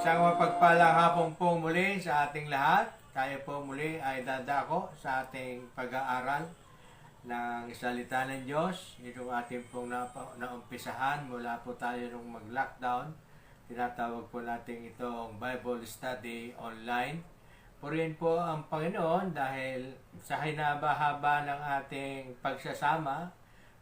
Isang mapagpalang hapon po muli sa ating lahat. Tayo po muli ay dadako sa ating pag-aaral ng salita ng Diyos. Itong ating pong naumpisahan mula po tayo nung mag-lockdown. Tinatawag po natin itong Bible Study Online. Purihin po ang Panginoon dahil sa hinaba-haba ng ating pagsasama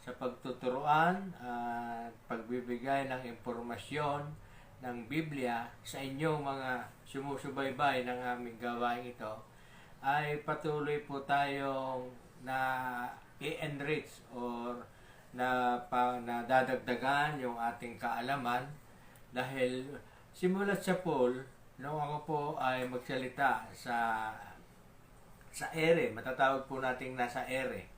sa pagtuturuan at pagbibigay ng impormasyon ng Biblia sa inyong mga sumusubaybay ng aming gawain ito, ay patuloy po tayong na i-enrich or nadadagdagan yung ating kaalaman dahil simulat sa Paul, nung ako po ay magsalita sa ere, matatawag po nating nasa ere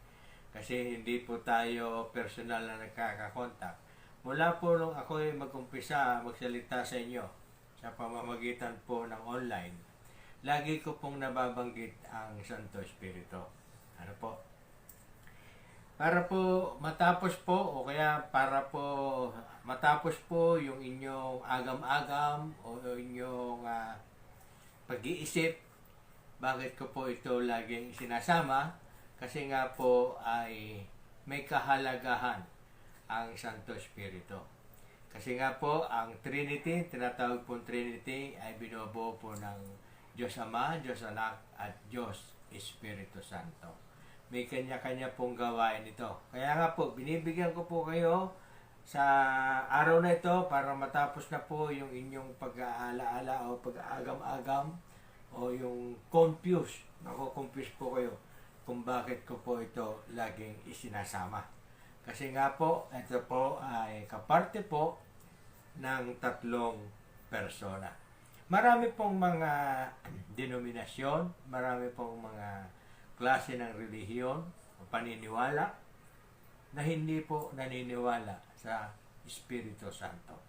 kasi hindi po tayo personal na nagkakakontak. Mula po nung ako ay mag-umpisa magsalita sa inyo sa pamamagitan po ng online, lagi ko pong nababanggit ang Santo Espiritu. Ano po? Para po matapos po o kaya para po matapos po yung inyong agam-agam o inyong pag-iisip, bakit ko po ito laging sinasama? Kasi nga po ay may kahalagahan ang Santo Espiritu. Kasi nga po, ang Trinity, tinatawag po Trinity, ay binubuo po ng Diyos Ama, Diyos Anak, at Diyos Espiritu Santo. May kanya-kanya pong gawain ito. Kaya nga po, binibigyan ko po kayo sa araw na ito para matapos na po yung inyong pag-aalaala o pag-aagam-agam o yung confuse. Nako-confuse po kayo kung bakit ko po ito laging isinasama. Kasi nga po, ito po ay kaparte po ng tatlong persona. Marami pong mga denominasyon, marami pong mga klase ng relihiyon o paniniwala na hindi po naniniwala sa Espiritu Santo.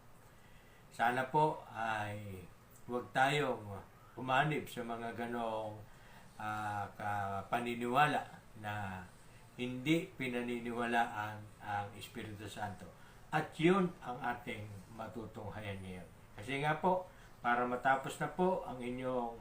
Sana po ay huwag tayong umanib sa mga ganong paniniwala na hindi pinaniniwalaan ang Espiritu Santo. At yun ang ating matutunghayan ngayon. Kasi nga po, para matapos na po ang inyong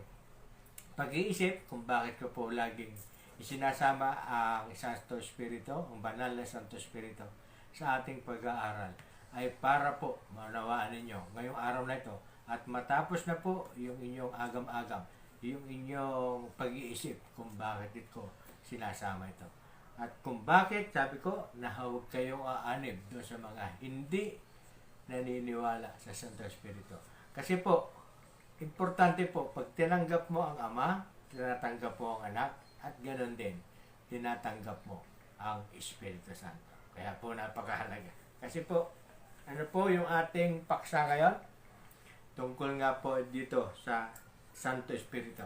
pag-iisip kung bakit ko po laging isinasama ang Santo Espiritu, ang banal na Santo Espiritu sa ating pag-aaral, ay para po manawaan ninyo ngayong araw na ito at matapos na po yung inyong agam-agam, yung inyong pag-iisip kung bakit ito sinasama ito. At kung bakit, sabi ko, nahawag kayong aanib doon sa mga hindi naniniwala sa Santo Espiritu. Kasi po, importante po, pag tinanggap mo ang Ama, tinatanggap mo ang Anak, at ganoon din, tinatanggap mo ang Espiritu Santo. Kaya po, napakahalaga. Kasi po, ano po yung ating paksa ngayon? Tungkol nga po dito sa Santo Espiritu.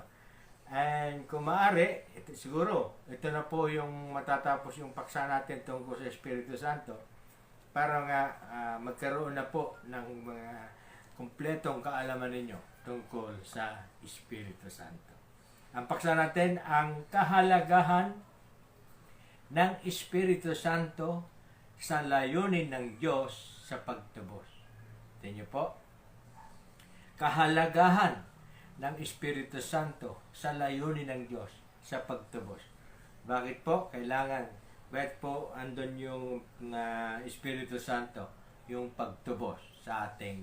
And kung maaari, ito na po yung matatapos yung paksa natin tungkol sa Espiritu Santo para nga magkaroon na po ng mga kumpletong kaalaman ninyo tungkol sa Espiritu Santo. Ang paksa natin, ang kahalagahan ng Espiritu Santo sa layunin ng Diyos sa pagtubos. Tingnan niyo po, kahalagahan ng Espiritu Santo sa layunin ng Diyos sa pagtubos. Bakit po? Kailangan, bakit po andun yung Espiritu Santo, yung pagtubos sa ating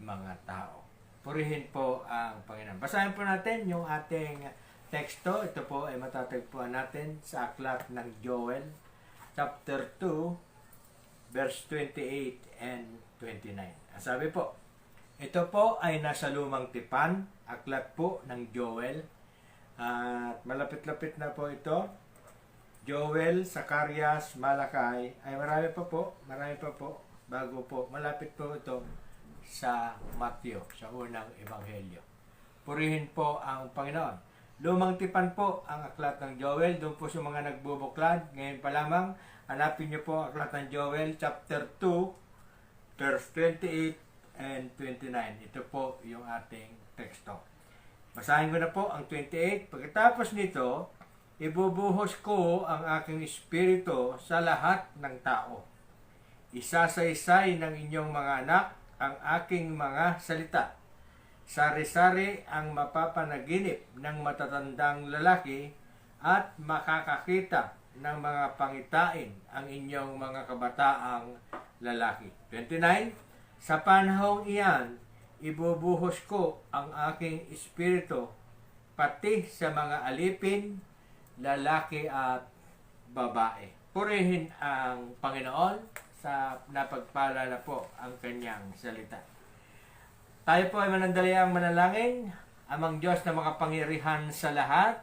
mga tao. Purihin po ang Panginoon. Basahin po natin yung ating teksto. Ito po ay matatagpuan natin sa aklat ng Joel, chapter 2, verse 28 and 29. Ang sabi po, ito po ay nasa lumang tipan, aklat po ng Joel. At malapit-lapit na po ito. Joel, Zacarias, Malakay, ay marami pa po, bago po. Malapit po ito sa Matthew, sa unang ebanghelyo. Purihin po ang Panginoon. Lumang tipan po ang aklat ng Joel, doon po sa mga nagbubuklad. Ngayon pa lamang, hanapin niyo po ang aklat ng Joel, chapter 2, verse 28 and 29. Ito po yung ating teksto. Basahin ko na po ang 28. Pagkatapos nito, ibubuhos ko ang aking espiritu sa lahat ng tao. Isasaysay ng inyong mga anak ang aking mga salita. Sari-sari ang mapapanaginip ng matatandang lalaki at makakakita ng mga pangitain ang inyong mga kabataang lalaki. 29. Sa panahong iyan, ibubuhos ko ang aking espiritu pati sa mga alipin, lalaki at babae. Purihin ang Panginoon sa napagpala na po ang kanyang salita. Tayo po ay manandaliang manalangin. Amang Diyos na makapangyarihan sa lahat,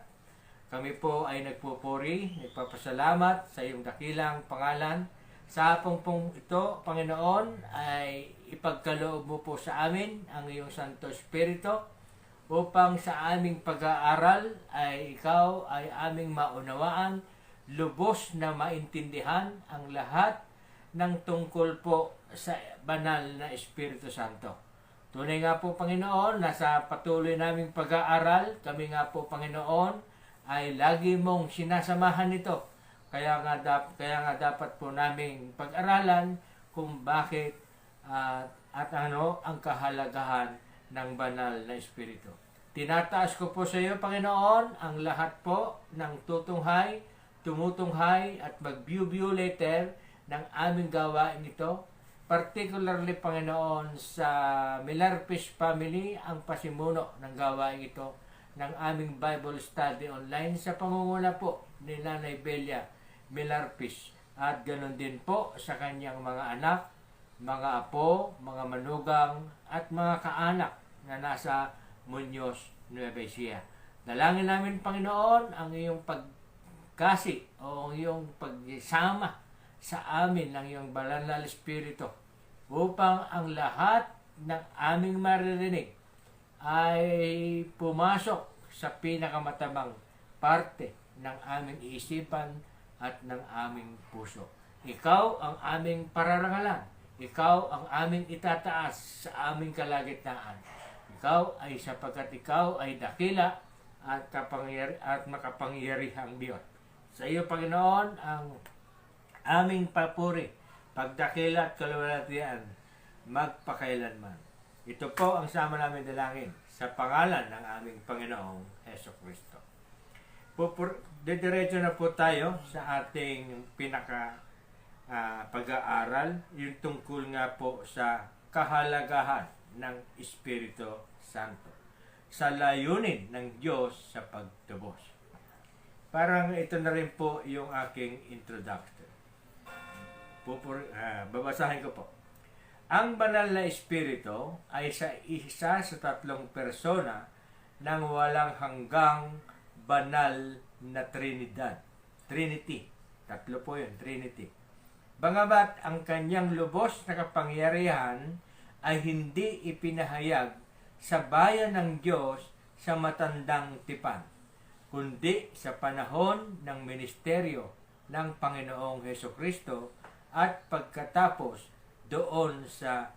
kami po ay nagpupuri, nagpapasalamat sa iyong dakilang pangalan. Sa hapong pong ito, Panginoon, ay ipagkaloob mo po sa amin ang iyong Santo Espiritu upang sa aming pag-aaral ay ikaw ay aming maunawaan, lubos na maintindihan ang lahat ng tungkol po sa banal na Espiritu Santo. Tunay nga po, Panginoon, na sa patuloy naming pag-aaral, kami nga po, Panginoon, ay lagi mong sinasamahan nito. Kaya nga dapat po naming pag-aralan kung bakit at ano ang kahalagahan ng banal na Espiritu. Tinataas ko po sa iyo, Panginoon, ang lahat po ng tumutunghay at mag-view later ng aming gawain ito. Particularly, Panginoon, sa Milarpis family, ang pasimuno ng gawain ito ng aming Bible study online sa pangunguna po ni Nanay Belia Milarpis. At ganoon din po sa kanyang mga anak, mga apo, mga manugang, at mga kaanak na nasa Muñoz, Nueva Ecija. Dalangin namin, Panginoon, ang iyong pagkasi o ang iyong pagsama sa amin ng iyong banal na Espiritu upang ang lahat ng aming maririnig ay pumasok sa pinakamatabang parte ng aming isipan at ng aming puso. Ikaw ang aming pararangalan. Ikaw ang aming itataas sa aming kalagitnaan. Ikaw ay sapagkat ikaw ay dakila at makapangyarihang Diyos. Sa iyo, Panginoon, ang aming papuri, pagdakila at kaluwalhatian, magpakailanman. Ito po ang sama namin dalangin sa pangalan ng aming Panginoong Hesukristo. Didiretso na po tayo sa ating pag-aaral, yung tungkol nga po sa kahalagahan ng Espiritu Santo, sa layunin ng Diyos sa pagtubos. Parang ito na rin po yung aking introduction. Babasahin ko po. Ang banal na Espiritu ay isa sa tatlong persona ng walang hanggang banal na Trinity. Tatlo po yun, Trinity. Bangabat ang kanyang lubos na kapangyarihan ay hindi ipinahayag sa bayan ng Diyos sa matandang tipan, kundi sa panahon ng ministeryo ng Panginoong Hesukristo at pagkatapos doon sa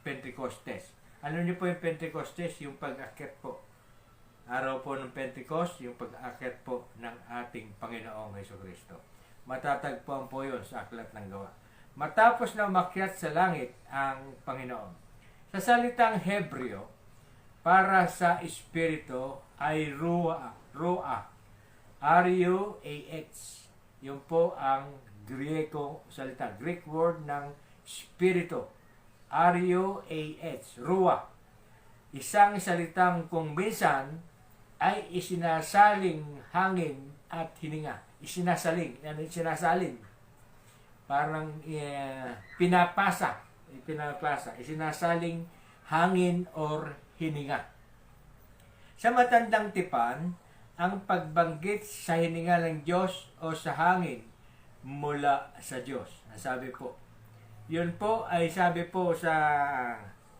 Pentecostes. Ano niyo po yung Pentecostes? Yung pag-akyat po. Araw po ng Pentecost, yung pag-akyat po ng ating Panginoong Hesukristo. Matatagpuan po yun sa Aklat ng Gawa. Matapos na umakyat sa langit ang Panginoon. Sa salitang Hebreo, para sa Espiritu ay Ruach. R-U-A-H. Yun po ang Grieko salita. Greek word ng Espiritu. R-U-A-H. Ruach. Isang salitang kung minsan ay isinasaling hangin at hininga. Isinasalin. Parang pinapasa. Isinasaling hangin or hininga. Sa matandang tipan, ang pagbanggit sa hininga ng Diyos o sa hangin mula sa Diyos. Sabi po. Yun po ay sabi po sa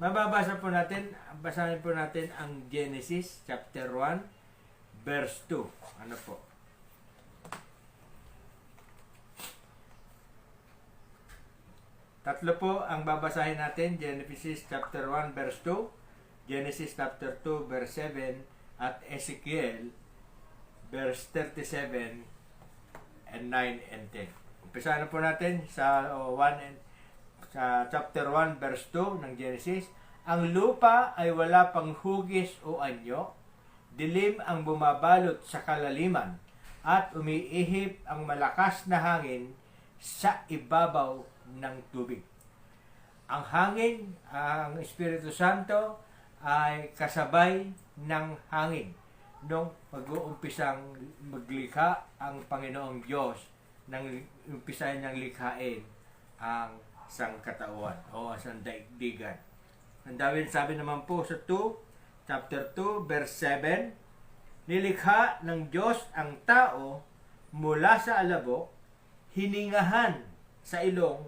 mababasa po natin, basahin po natin ang Genesis chapter 1 verse 2. Ano po? Tatlo po ang babasahin natin, Genesis chapter 1 verse 2, Genesis chapter 2 verse 7 at Ezekiel verse 37 and 9 and 10. Umpisa na po natin sa sa chapter 1 verse 2 ng Genesis, ang lupa ay wala pang hugis o anyo, dilim ang bumabalot sa kalaliman, at umiihip ang malakas na hangin sa ibabaw ng tubig. Ang hangin, ang Espiritu Santo ay kasabay ng hangin nung mag-uumpisang maglikha ang Panginoong Diyos nang umpisahan niyang likhain ang sangkatauhan o ang daigdigan. Ang dawin sabi naman po sa chapter 2, verse 7, nilikha ng Diyos ang tao mula sa alabok, hiningahan sa ilong,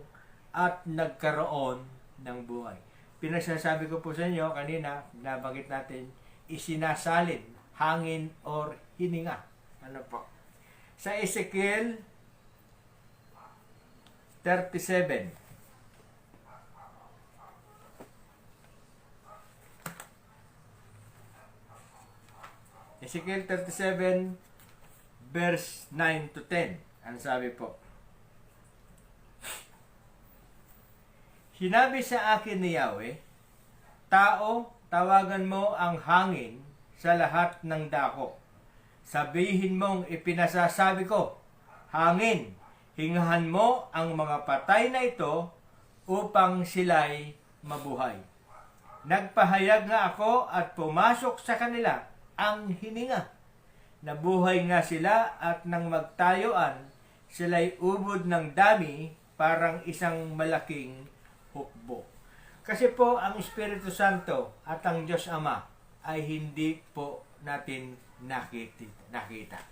at nagkaroon ng buhay. Pinasasabi ko po sa inyo kanina, nabanggit natin, isinasalin, hangin or hininga. Ano po? Sa Ezekiel 37, Ezekiel 37 verse 9 to 10. Ang sabi po, sinabi sa akin ni Yahweh, tao, tawagan mo ang hangin sa lahat ng dako. Sabihin mong ipinasasabi ko, hangin, hingahan mo ang mga patay na ito upang sila'y mabuhay. Nagpahayag nga ako at pumasok sa kanila ang hininga. Nabuhay nga sila at nang magtayuan, sila'y ubod ng dami parang isang malaking hukbo. Kasi po ang Espiritu Santo at ang Diyos Ama ay hindi po natin nakita.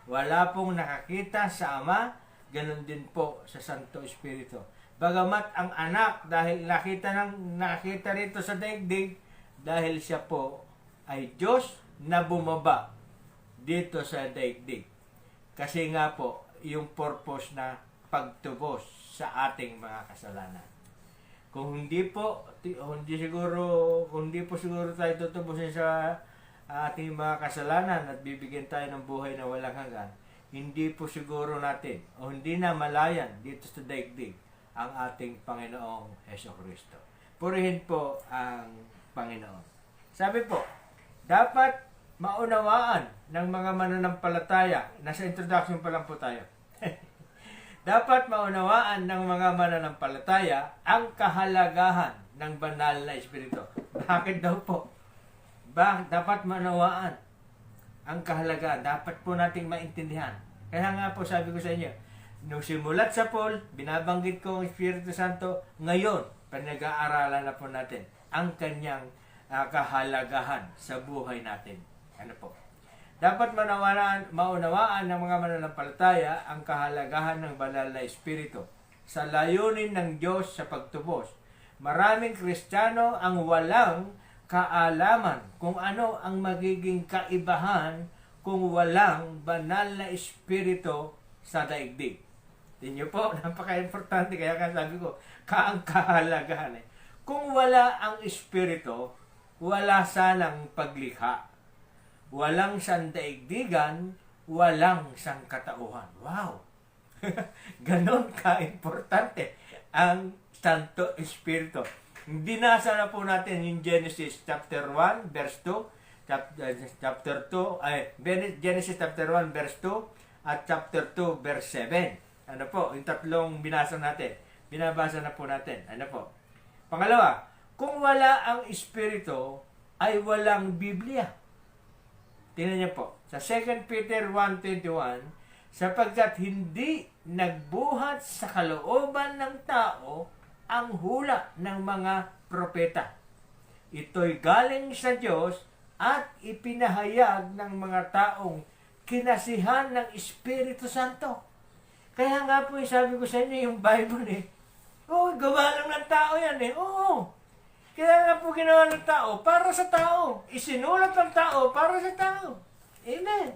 Wala pong nakakita sa Ama, ganun din po sa Santo Espiritu. Bagamat ang anak, dahil nakita rito sa daigdig, dahil siya po ay Diyos na bumaba dito sa daigdig. Kasi nga po, yung purpose na pagtubos sa ating mga kasalanan. Kung hindi po siguro tayo tutubusin sa ating mga kasalanan at bibigyan tayo ng buhay na walang hanggan, hindi po siguro natin o hindi na malayan dito sa daigdig ang ating Panginoong Hesukristo. Purihin po ang Panginoon. Sabi po, dapat maunawaan ng mga mananampalataya, nasa introduction pa lang po tayo, dapat maunawaan ng mga mananampalataya ang kahalagahan ng banal na Espiritu. Bakit daw po? Dapat maunawaan ang kahalagahan. Dapat po nating maintindihan. Kaya nga po sabi ko sa inyo, nung simulat sa Paul, binabanggit ko ang Espiritu Santo, ngayon, pinag-aaralan na po natin ang kanyang kahalagahan sa buhay natin. Ano po? Dapat maunawaan ng mga mananampalataya ang kahalagahan ng banal na Espiritu sa layunin ng Diyos sa pagtubos. Maraming Kristiyano ang walang kaalaman kung ano ang magiging kaibahan kung walang banal na Espiritu sa daigdig. Tingnan niyo po, napaka-importante, kaya sabi ko, ang kahalagahan. Kung wala ang Espiritu, wala sanang paglikha. Walang sandaigdigan, walang sangkatauhan. Wow! Ganon ka-importante ang Santo Espiritu. Binasa na po natin yung Genesis chapter 1 verse 2, Genesis chapter 1 verse 2 at chapter 2 verse 7. Ano po, yung tatlong binasa natin. Binabasa na po natin. Ano po? Pangalawa, kung wala ang Espiritu, ay walang Biblia. Tingnan niyo po, sa 2 Peter 1:21, sapagkat hindi nagbuhat sa kalooban ng tao ang hula ng mga propeta. Ito'y galing sa Diyos at ipinahayag ng mga taong kinasihan ng Espiritu Santo. Kaya nga po, sabi ko sa inyo, yung Bible gawa lang ng tao yan Oo. Kaya nga po ginawa ng tao para sa tao. Isinulat ng tao para sa tao. Amen.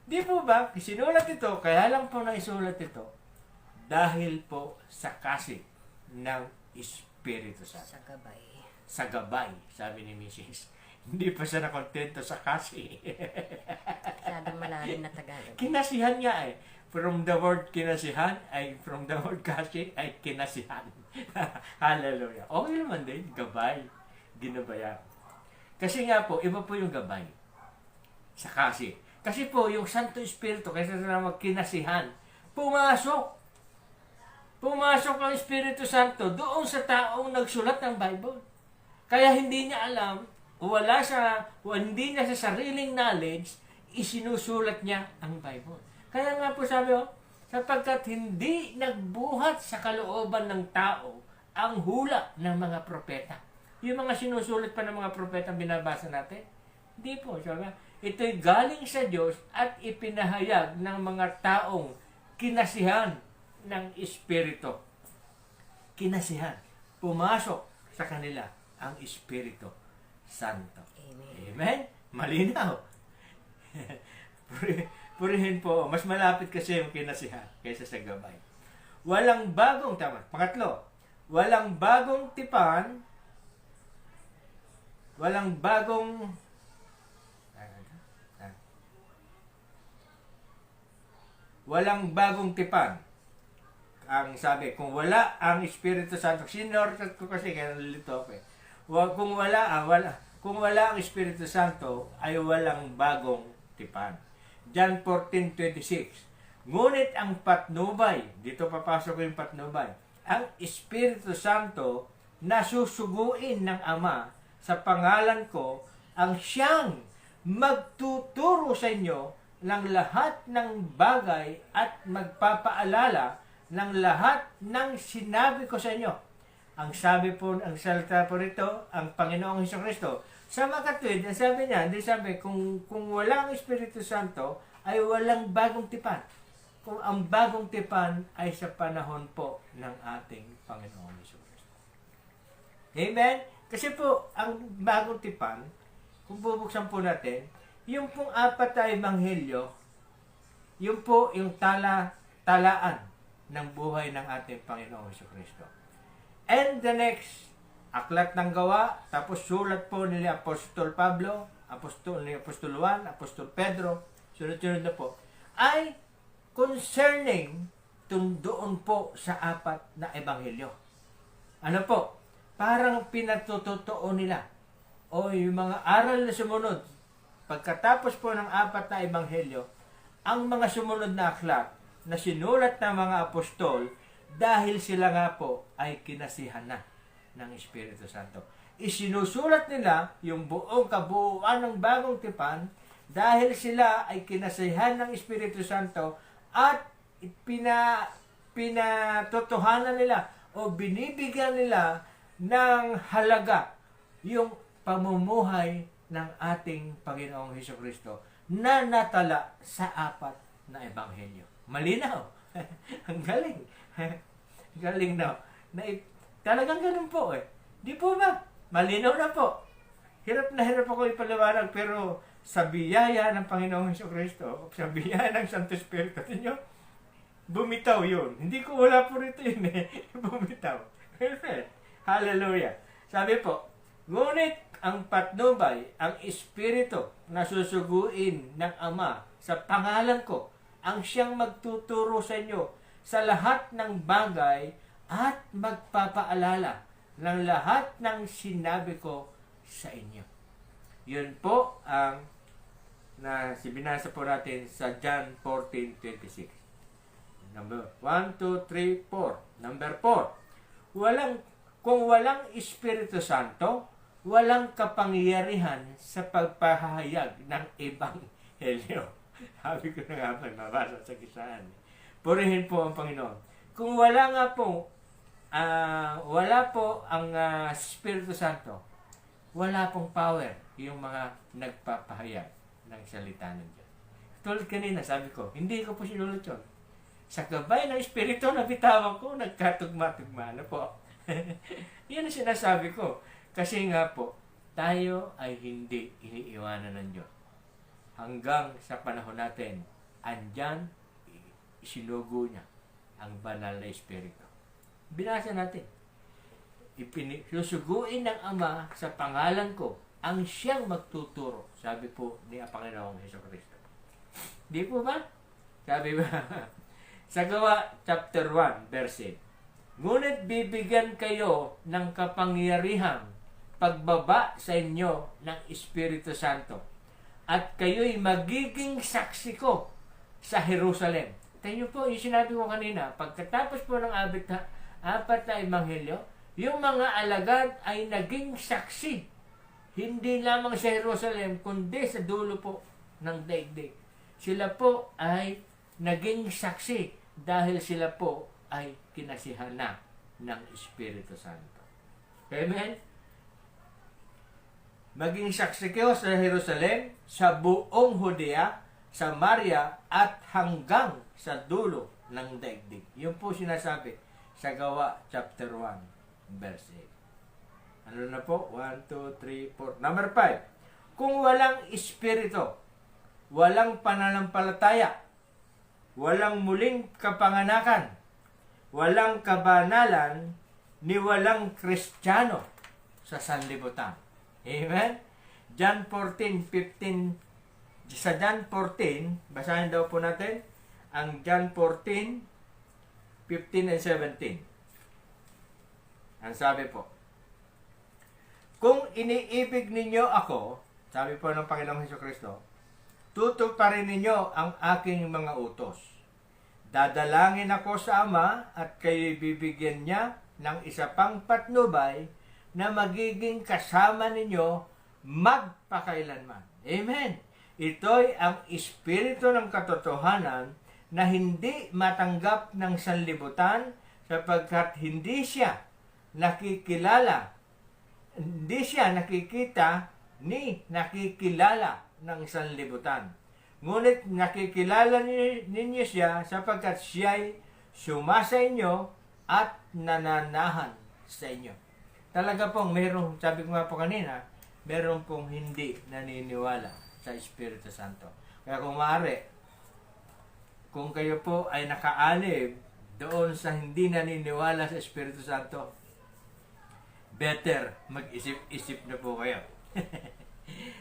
Di po ba? Isinulat ito, kaya lang po na isulat ito dahil po sa kasi ng Espiritu Santo. Sa gabay, sabi ni Mrs. Hindi pa siya nakontento sa kasi. Masyadong malalim na Tagalog. Kinasihan nga From the word kinasihan, from the word kasi, ay kinasihan. Hallelujah. Okay naman din, gabay. Ginabayan. Kasi nga po, iba po yung gabay. Sa kasi. Kasi po, yung Santo Espiritu, kaysa na magkinasihan, pumasok. Pumasok ang Espiritu Santo doon sa taong nagsulat ng Bible. Kaya hindi niya alam, hindi niya sa sariling knowledge, isinusulat niya ang Bible. Kaya nga po sabi ko, sapagkat hindi nagbuhat sa kalooban ng tao ang hula ng mga propeta. Yung mga sinusulat pa ng mga propeta binabasa natin, hindi po. Sabi, ito'y galing sa Diyos at ipinahayag ng mga taong kinasihan ng Espiritu. Kinasihan. Pumasok sa kanila ang Espiritu Santo. Amen. Amen? Malinaw. Purihin po. Mas malapit kasi yung kinasihan kaysa sa gabay. Walang bagong, tama. Pangatlo, walang bagong tipan, walang bagong tipan. Ang sabi, kung wala ang Espiritu Santo, sinortat ko kasi kaya nalilito ako eh. Kung wala ang Espiritu Santo, ay walang bagong tipan. John 14:26. Ngunit ang patnubay, dito papasok yung patnubay, ang Espiritu Santo na susuguin ng Ama sa pangalan ko, ang siyang magtuturo sa inyo ng lahat ng bagay at magpapaalala ng lahat ng sinabi ko sa inyo. Ang sabi po, ang salita po rito, ang Panginoong Hesukristo. Sa makatwid, ang sabi niya, hindi sabi, kung walang Espiritu Santo, ay walang bagong tipan. Kung ang bagong tipan ay sa panahon po ng ating Panginoong Hesukristo. Amen? Kasi po, ang bagong tipan, kung bubuksan po natin, yung pong apat na ebanghelyo, yung po yung talaan ng buhay ng ating Panginoong Hesukristo. And the next, Aklat ng Gawa, tapos sulat po ni Apostol Pablo, Apostol Juan, Apostol Pedro, sunod-sunod na po, ay concerning doon po sa apat na ebanghelyo. Ano po? Parang pinatutotoo nila. O yung mga aral na sumunod, pagkatapos po ng apat na ebanghelyo, ang mga sumunod na aklat na sinulat ng mga apostol, dahil sila nga po ay kinasihan na ng Espiritu Santo. Isinusulat nila yung buong kabuuan ng bagong tipan dahil sila ay kinasihan ng Espiritu Santo at pinatotohanan nila o binibigyan nila ng halaga yung pamumuhay ng ating Panginoong Hesukristo na natala sa apat na ebanghelyo. Malinaw. Ang galing. Galing na. Talagang ganun po eh. Di po ba? Malinaw na po. Hirap na hirap ako ipaliwanag pero sa biyaya ng Panginoong Hesukristo, sa biyaya ng Santo Espiritu ninyo, bumitaw yun. Hindi ko wala po rito yun eh. Bumitaw. Hallelujah. Sabi po, ngunit ang patnubay, ang Espiritu na susuguin ng Ama sa pangalan ko, ang siyang magtuturo sa inyo sa lahat ng bagay at magpapaalala ng lahat ng sinabi ko sa inyo. Yun po ang binasa po natin sa John 14:26. Number 1, 2, 3, 4. Number 4. Kung walang Espiritu Santo, walang kapangyarihan sa pagpahayag ng ebanghelyo. Sabi ko na nga pa, nabasa sa kisaan. Purihin po ang Panginoon. Kung wala po ang Espiritu Santo, wala pong power yung mga nagpapahayag ng salita ng Diyos. Tulad kanina, sabi ko, hindi ko po sinulat yun. Sa gabay ng Espiritu na bitawan ko, nagkatugma-tugma na po. Yan ang sinasabi ko. Kasi nga po, tayo ay hindi iniiwanan ng Diyos. Hanggang sa panahon natin, andyan, isinugo niya ang banal na Espiritu. Binasa natin. Susuguin ng Ama sa pangalan ko ang siyang magtuturo. Sabi po ni Panginoong Hesukristo. Di po ba? Sabi ba? Sa Gawa chapter 1, verse 8. Ngunit bibigyan kayo ng kapangyarihang pagbaba sa inyo ng Espiritu Santo. At kayo'y magiging saksi ko sa Jerusalem. Tayo po, yung sinabi ko kanina, pagkatapos po ng apat na ebanghelyo, yung mga alagad ay naging saksi. Hindi lamang sa Jerusalem, kundi sa dulo po ng daigdig. Sila po ay naging saksi dahil sila po ay kinasihan na ng Espiritu Santo. Amen? Maging saksi kayo sa Jerusalem, sa buong Judea, Samaria, at hanggang sa dulo ng daigdig. Yun po sinasabi sa Gawa chapter 1, verse 8. Ano na po? 1, 2, 3, 4. Number 5. Kung walang Espiritu, walang pananampalataya, walang muling kapanganakan, walang kabanalan, ni walang Kristiyano sa sanlibutan. Amen? John 14:15. Sa John 14, basahin daw po natin ang John 14:15 and 17. Ang sabi po, kung iniibig ninyo ako, sabi po ng Panginoong Hesukristo, tutuparin ninyo ang aking mga utos. Dadalangin ako sa Ama at kayo'y bibigyan niya ng isa pang patnubay na magiging kasama ninyo magpakailanman. Amen. Ito'y ang espiritu ng katotohanan na hindi matanggap ng sanlibutan sapagkat hindi siya nakikita ni nakikilala ng sanlibutan. Ngunit nakikilala ninyo siya sapagkat siya'y sumasa inyo at nananahan sa inyo. Talaga pong merong, sabi ko nga po kanina, merong pong hindi naniniwala sa Espiritu Santo. Kaya kung maaari, kung kayo po ay nakaalib doon sa hindi naniniwala sa Espiritu Santo, better mag-isip-isip na po kayo.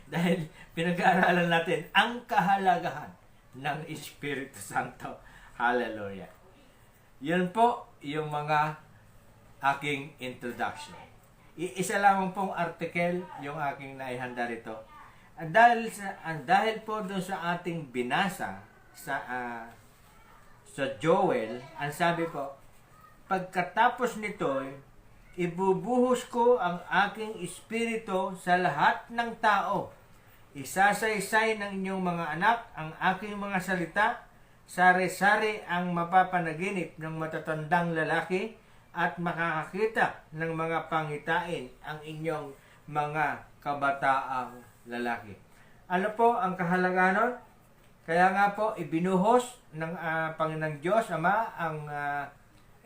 Dahil pinag-aaralan natin ang kahalagahan ng Espiritu Santo. Hallelujah. Yun po yung mga aking introduction. Isa lamang pong article yung aking naihanda rito. Dahil po doon sa ating binasa sa Joel, ang sabi po, pagkatapos nito'y ibubuhos ko ang aking espiritu sa lahat ng tao. Isasaysay ng inyong mga anak ang aking mga salita. Sari-sari ang mapapanaginip ng matatandang lalaki at makakakita ng mga pangitain ang inyong mga kabataang lalaki. Ano po ang kahalagahan nun? Kaya nga po, ibinuhos ng Panginoong Diyos Ama ang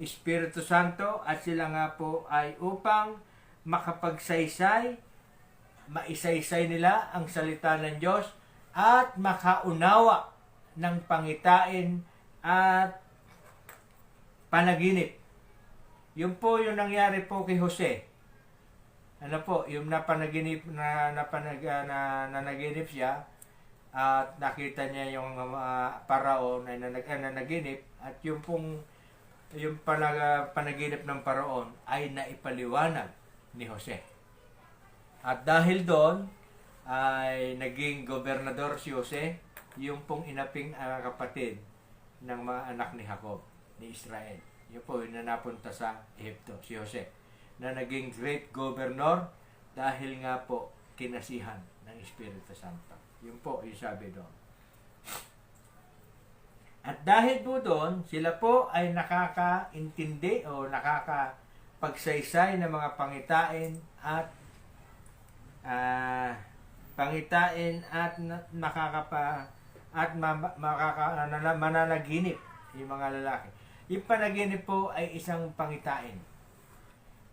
Espiritu Santo at sila nga po ay upang makapagsaysay, maisaysay nila ang salita ng Diyos at makaunawa ng pangitain at panaginip. Yun po yung nangyari po kay Jose. Ano po, yung napanaginip nanaginip siya at nakita niya yung paraon na nanaginip at yung pong yung panaginip ng paraon ay naipaliwanag ni Jose. At dahil doon ay naging gobernador si Jose, yung pong inaping kapatid ng mga anak ni Jacob, ni Israel. Yun po yung napunta sa Egypto, si Jose, na naging great governor dahil nga po kinasihan ng Espiritu Santo. Yun po yung sabi doon. At dahil po doon, sila po ay nakakaintindi o nakakapagsaysay ng mga pangitain at mananaginip yung mga lalaki. Yung panaginip po ay isang pangitain.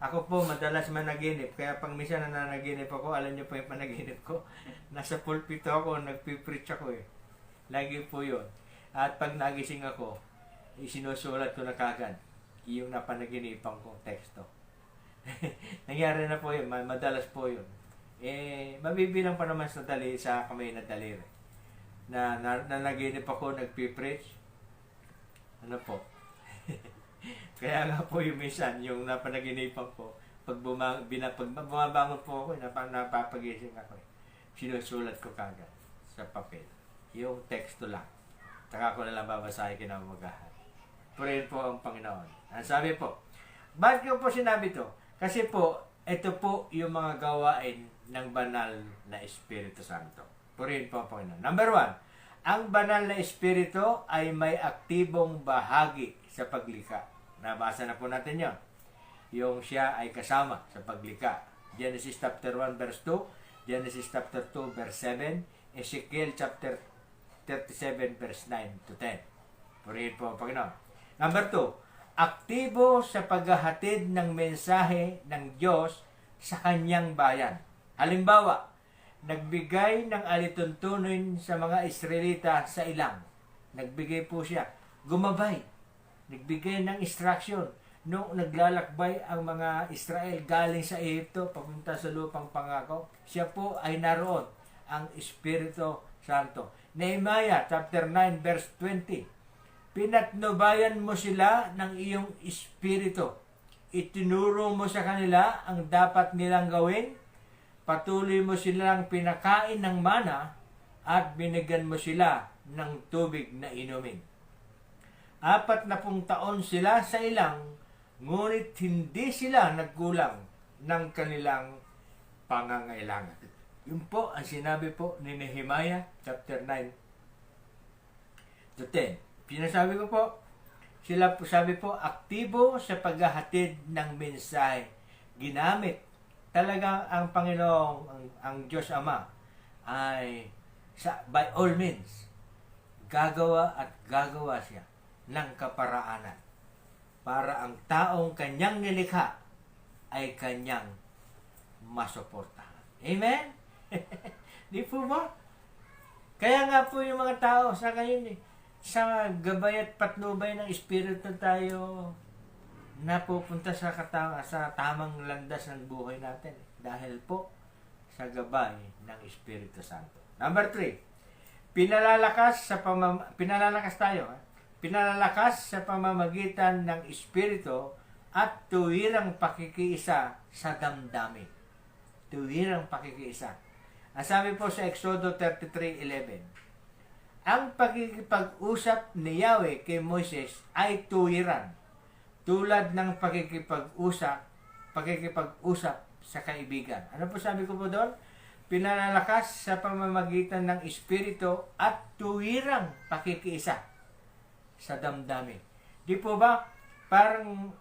Ako po madalas managinip, kaya pag minsan nananaginip ako, alam niyo po yung panaginip ko, nasa pulpito ako, nagpipreach ako eh. Lagi po yun. At pag nagising ako, isinusulat ko na kagad yung napanaginipan kong teksto. Nangyari na po yun, madalas po yun. Mabibilang pa naman sa kamay na daliri. Na naginip ako, nagpipreach. Ano po? Kaya nga po yung minsan, yung napanaginipan ko, pag bumabangon po ako, napapagising ako. Sinusulat ko kagad sa papel. Yung teksto lang. Taka ko na lang babasahin kinaumagahan. Purihin po ang Panginoon. Ang sabi po, bakit ko po sinabi to? Kasi po, ito po yung mga gawain ng banal na Espiritu Santo. Purihin po ang Panginoon. Number 1, ang banal na Espiritu ay may aktibong bahagi sa paglikha. Nabasa na po natin yon. Yung siya ay kasama sa paglikha. Genesis chapter 1 verse 2, Genesis chapter 2 verse 7, Ezekiel chapter 37 verse 9 to 10. Purihin po ang Panginoon. Number 2, aktibo sa paghahatid ng mensahe ng Diyos sa kanyang bayan. Halimbawa, nagbigay ng alituntunin sa mga Israelita sa ilang. Nagbigay po siya. Gumabay. Nagbigay ng instruction. Nung naglalakbay ang mga Israel galing sa Ehipto papunta sa lupang pangako, siya po ay naroon, ang Espiritu Santo. Nehemiah chapter 9 verse 20. Pinatnubayan mo sila ng iyong espiritu. Itinuro mo sa kanila ang dapat nilang gawin. Patuloy mo silang pinakain ng mana at binigyan mo sila ng tubig na inumin. 40 taon sila sa ilang, ngunit hindi sila nagkulang ng kanilang pangangailangan. Yun po ang sinabi po ni Nehemiah chapter 9 to 10. Pinasabi ko po, sila po, sabi po, aktibo sa paghahatid ng mensahe. Ginamit talaga ang Panginoong, ang Diyos Ama, ay by all means, gagawa at gagawa siya ng kaparaanan para ang taong kanyang nilikha ay kanyang masuportahan. Amen? Di po ba? Kaya nga po yung mga tao sa ngayon sa gabay at patnubay ng Espiritu tayo napupunta sa tamang landas ng buhay natin. Dahil po sa gabay ng Espiritu Santo. Number 3, pinalalakas sa pamamagitan ng Espiritu at tuwirang pakikiisa sa damdamin. Tuwirang pakikiisa. Ang sabi po sa Exodo 33:11, ang pakikipag-usap ni Yahweh kay Moises ay tuwiran, tulad ng pakikipag-usap sa kaibigan. Ano po sabi ko po doon? Pinalalakas sa pamamagitan ng Espiritu at tuwirang pakikiisa sa damdamin. Di po ba? Parang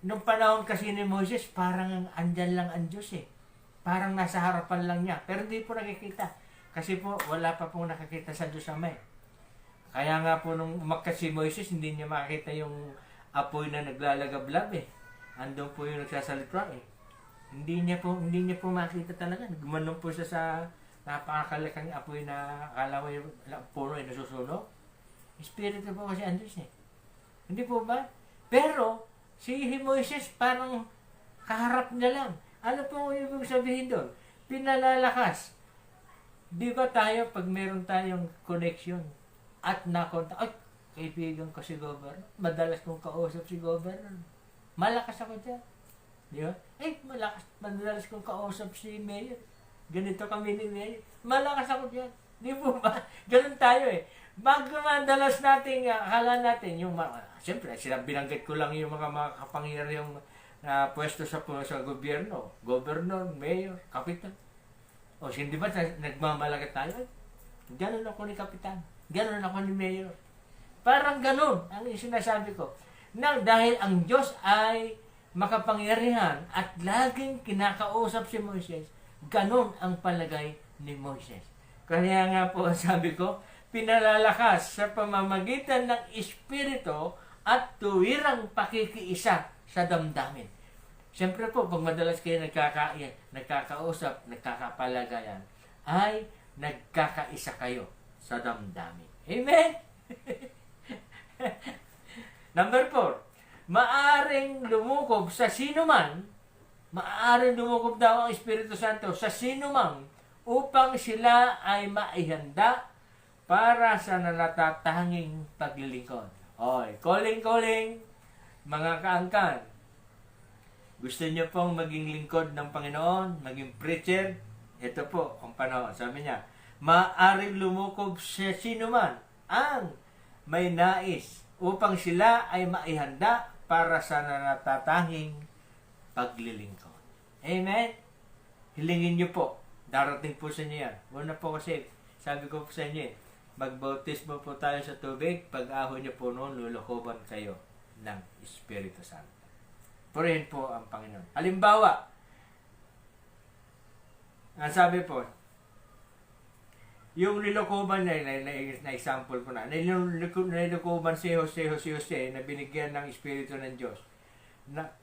nung panahon kasi ni Moises, parang andyan lang ang Diyos eh. Parang nasa harapan lang niya. Pero hindi po nakikita. Kasi po, wala pa pong nakakita sa Diyos Ama eh. Kaya nga po nung umakyat si Moises, hindi niya makita yung apoy na naglalagablab eh. Andun po yung nagsasalita eh. Hindi niya po makita talaga. Gumanon po siya sa napakalaking apoy na akala mo yung puno ay nasusunog. Espiritu po kasi ang Diyos eh. Hindi po ba? Pero, si Moises parang kaharap niya lang. Ano po ibig sabihin doon? Pinalalakas. Di ba tayo, pag meron tayong connection at nakonta, ay, kaibigan ko si Governor. Madalas kong kausap si Governor. Malakas ako dyan. Di ba? Ay, madalas kong kausap si Mayor. Ganito kami ni Mayor. Malakas ako dyan. Di po ba? Ganun tayo eh. Bago madalas natin, akala natin, yung siyempre, binanggit ko lang yung mga kapangyarihang pwesto sa gobyerno. Governor, Mayor, Kapitan. O, hindi ba nagmamalaki tayo? Ganon ako ni Kapitan. Ganon ako ni Mayor. Parang ganon ang sinasabi ko. Na dahil ang Diyos ay makapangyarihan at laging kinakausap si Moises, ganon ang palagay ni Moises. Kaya nga po sabi ko, pinalalakas sa pamamagitan ng Espiritu at tuwirang pakikiisa sa damdamin. Siyempre po, pag madalas kayo nagkakausap, nagkakapalagayan, ay nagkakaisa kayo sa damdamin. Amen? Number 4, maaring lumukob sa sinuman, maaring lumukob daw ang Espiritu Santo sa sinuman upang sila ay maihanda para sa nalatatanging paglilingkod. Oy, calling. Mga kaangkan, gusto niyo pong maging lingkod ng Panginoon, maging preacher? Ito po ang panahon. Sabi niya, maaaring lumukob sa sino man ang may nais upang sila ay maihanda para sa nanatatanging paglilingkod. Amen? Hilingin niyo po. Darating po sa inyo yan. Una po kasi, sabi ko po sa inyo, magbautismo po tayo sa tubig, pag-ahon niyo po noon, lulukoban kayo ng Espiritu Santo. Purihin po ang Panginoon. Halimbawa, ang sabi po, yung nilukuban na example ko na, nilukuban si Jose na binigyan ng Espiritu ng Diyos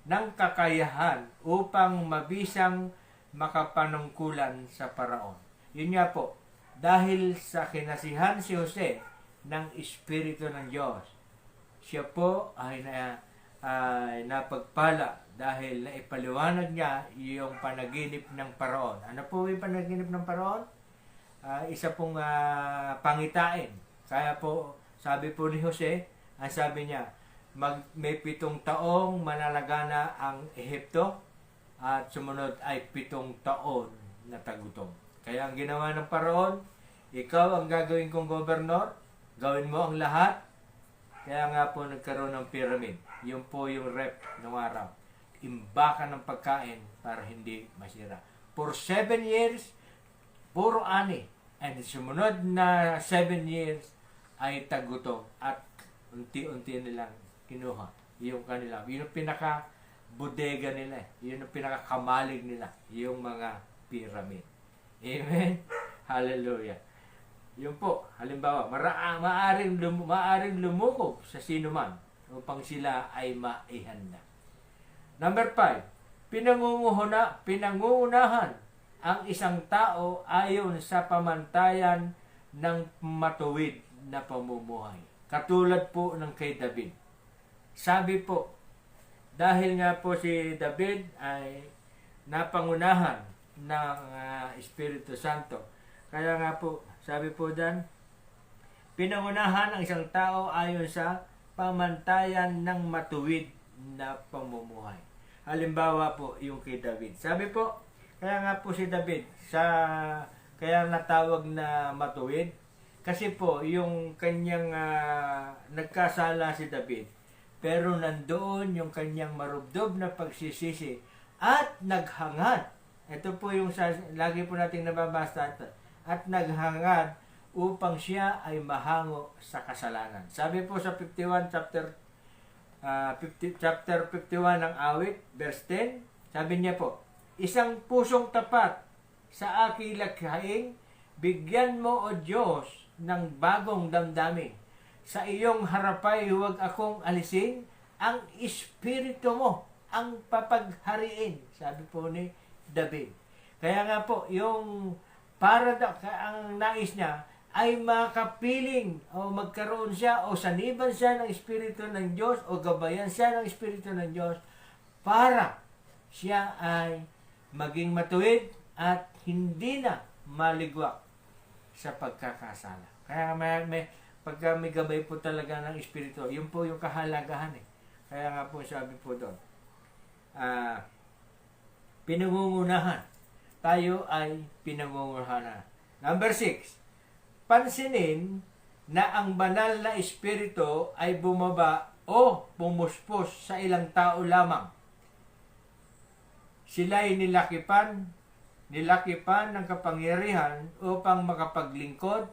ng kakayahan upang mabisang makapanungkulan sa paraon. Yun nga po, dahil sa kinasihan si Jose ng Espiritu ng Diyos, siya po ay napagpala dahil naipaliwanag niya yung panaginip ng paraon. Ano po yung panaginip ng paraon? Isa pong pangitain. Kaya po, sabi po ni Jose, ang sabi niya, may 7 taong manalagana ang Ehipto at sumunod ay 7 taon na tagutom. Kaya ang ginawa ng paraon, ikaw ang gagawin kong gobernador, gawin mo ang lahat. Kaya nga po nagkaroon ng pyramid. Yun po yung rep ng araw. Imbakan ng pagkain para hindi masira. For 7 years, puro ani. And sumunod na 7 years ay tagutom at unti-unti nilang kinuha yung kanila. Yun yung pinaka-bodega nila. Yun yung pinaka-kamalig nila. Yung mga pyramid. Amen? Hallelujah. Yun po, halimbawa, maaring lumukob sa sino man upang sila ay maihanda. Number 5, pinangungunahan ang isang tao ayon sa pamantayan ng matuwid na pamumuhay. Katulad po ng kay David. Sabi po, dahil nga po si David ay napangunahan ng Espiritu Santo. Kaya nga po, sabi po dyan, pinangunahan ang isang tao ayon sa pamantayan ng matuwid na pamumuhay. Halimbawa po, yung kay David. Sabi po, kaya nga po si David, kaya natawag na matuwid, kasi po, yung kanyang nagkasala si David, pero nandoon yung kanyang marubdob na pagsisisi at naghangad. Ito po yung lagi po nating nababasa ito. At naghangad upang siya ay mahango sa kasalanan. Sabi po sa 51 chapter 51 ng awit, verse 10, sabi niya po, isang pusong tapat sa aking lakhaing, bigyan mo o Diyos ng bagong damdamin. Sa iyong harapay huwag akong alisin, ang Espiritu mo ang papaghariin. Sabi po ni David. Kaya nga po, yung ang nais niya ay makapiling o magkaroon siya o saniban siya ng Espiritu ng Diyos o gabayan siya ng Espiritu ng Diyos para siya ay maging matuwid at hindi na maligwak sa pagkakasala. Kaya pagka may gabay po talaga ng Espiritu, yun po yung kahalagahan eh. Kaya nga po sabi po doon, pinangungunahan. Tayo ay pinangungunahan. Number 6, pansinin na ang banal na Espiritu ay bumaba o pumuspos sa ilang tao lamang. Sila'y nilakipan ng kapangyarihan upang makapaglingkod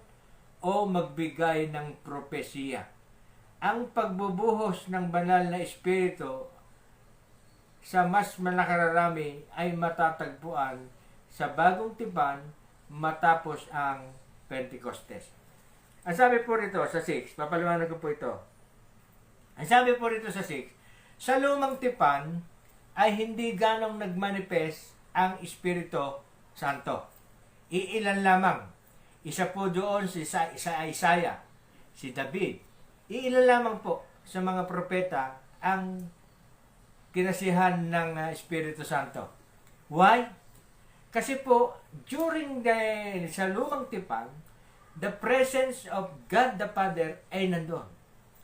o magbigay ng propesiya. Ang pagbubuhos ng banal na Espiritu sa mas malakararami ay matatagpuan sa bagong tipan matapos ang Pentecostes. Ang sabi po rito sa 6, papaliwanag ko po ito. Ang sabi po rito sa 6, sa lumang tipan ay hindi ganong nagmanifest ang Espiritu Santo. Iilan lamang. Isa po doon si Isaiah, si David. Iilan lamang po sa mga propeta ang kinasihan ng Espiritu Santo. Why? Kasi po, sa lumang tipan, the presence of God the Father ay nandoon.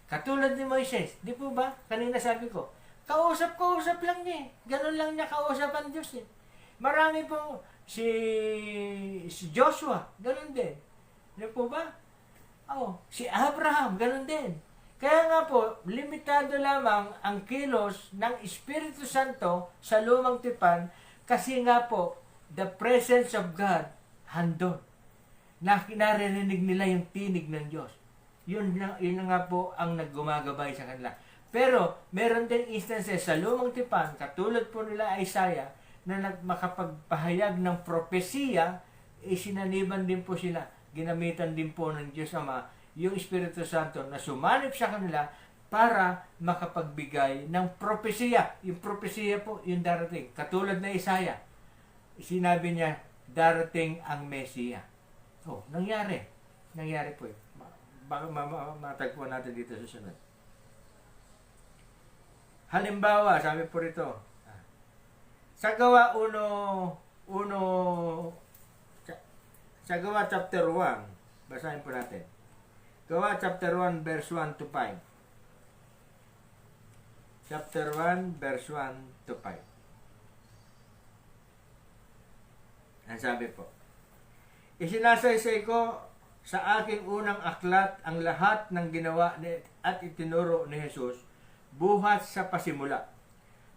Katulad ni Moises, di po ba? Kanina sabi ko, kausap lang niya eh. Ganun lang niya kausap ang Diyos eh. Marami po, si Joshua, ganun din. Di po ba? Oh, si Abraham, ganun din. Kaya nga po, limitado lamang ang kilos ng Espiritu Santo sa lumang tipan kasi nga po, the presence of God handon. Naririnig nila yung tinig ng Diyos. Yun na nga po ang naggumagabay sa kanila. Pero, meron din instances sa lumang tipan, katulad po nila Isaiah, na makapagpahayag ng propesiya, sinaniban din po sila. Ginamitan din po ng Diyos Ama yung Espiritu Santo na sumanib sa kanila para makapagbigay ng propesiya. Yung propesiya po, yung darating. Katulad na Isaiah, sinabi niya, darating ang Mesiya. Oh, nangyari. Nangyari po yun. Baka matagpuan natin dito sa sunod. Halimbawa, sabi po rito, sa Gawa 1, sa Gawa chapter 1, basahin po natin. Gawa chapter 1, verse 1 to 5. Chapter 1, verse 1 to 5. Ang sabi po, isinasaysay ko sa aking unang aklat ang lahat ng ginawa at itinuro ni Jesus buhat sa pasimula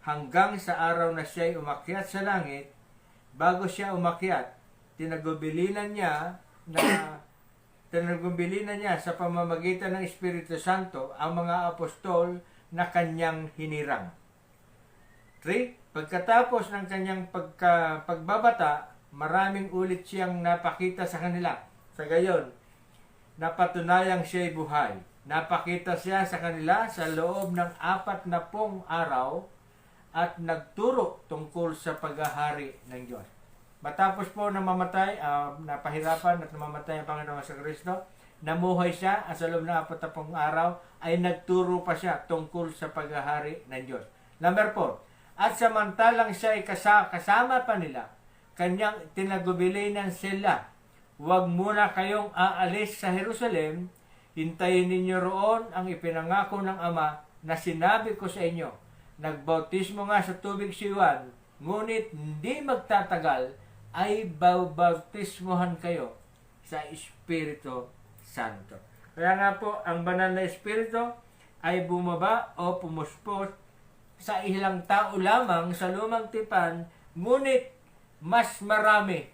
hanggang sa araw na siya'y umakyat sa langit. Bago siya umakyat, tinagubilinan niya sa pamamagitan ng Espiritu Santo ang mga apostol na kanyang hinirang. 3. Pagkatapos ng kanyang pagbabata, maraming ulit siyang napakita sa kanila. Sa gayon, napatunayang siya'y buhay. Napakita siya sa kanila sa loob ng 40 araw at nagturo tungkol sa paghahari ng Diyos. Matapos po namamatay, napahirapan at namamatay ang Panginoon sa Kristo, namuhay siya at sa loob ng 40 araw ay nagturo pa siya tungkol sa paghahari ng Diyos. Number 4, at samantalang siya ay kasama pa nila, kanyang tinagubilinan sila, huwag muna kayong aalis sa Jerusalem, hintayin ninyo roon ang ipinangako ng Ama na sinabi ko sa inyo. Nagbautismo nga sa tubig si Juan, ngunit hindi magtatagal ay bautismohan kayo sa Espiritu Santo. Kaya nga po, ang banal na Espiritu ay bumaba o pumuspos sa ilang tao lamang sa lumang tipan, ngunit mas marami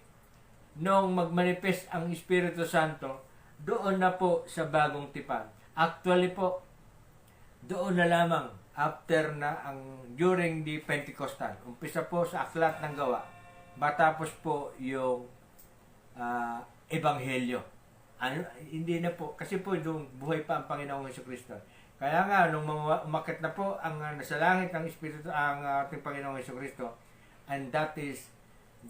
nung magmanifest ang Espiritu Santo doon na po sa bagong tipan. Actually po, doon na lamang after na during the Pentecostal. Umpisa po sa aklat ng Gawa. Matapos po yung Ebanghelyo. Hindi na po, kasi po doon buhay pa ang Panginoong Jesucristo. Kaya nga, nung umakit na po ang nasa langit ng Espiritu, ang ating Panginoong Jesucristo, and that is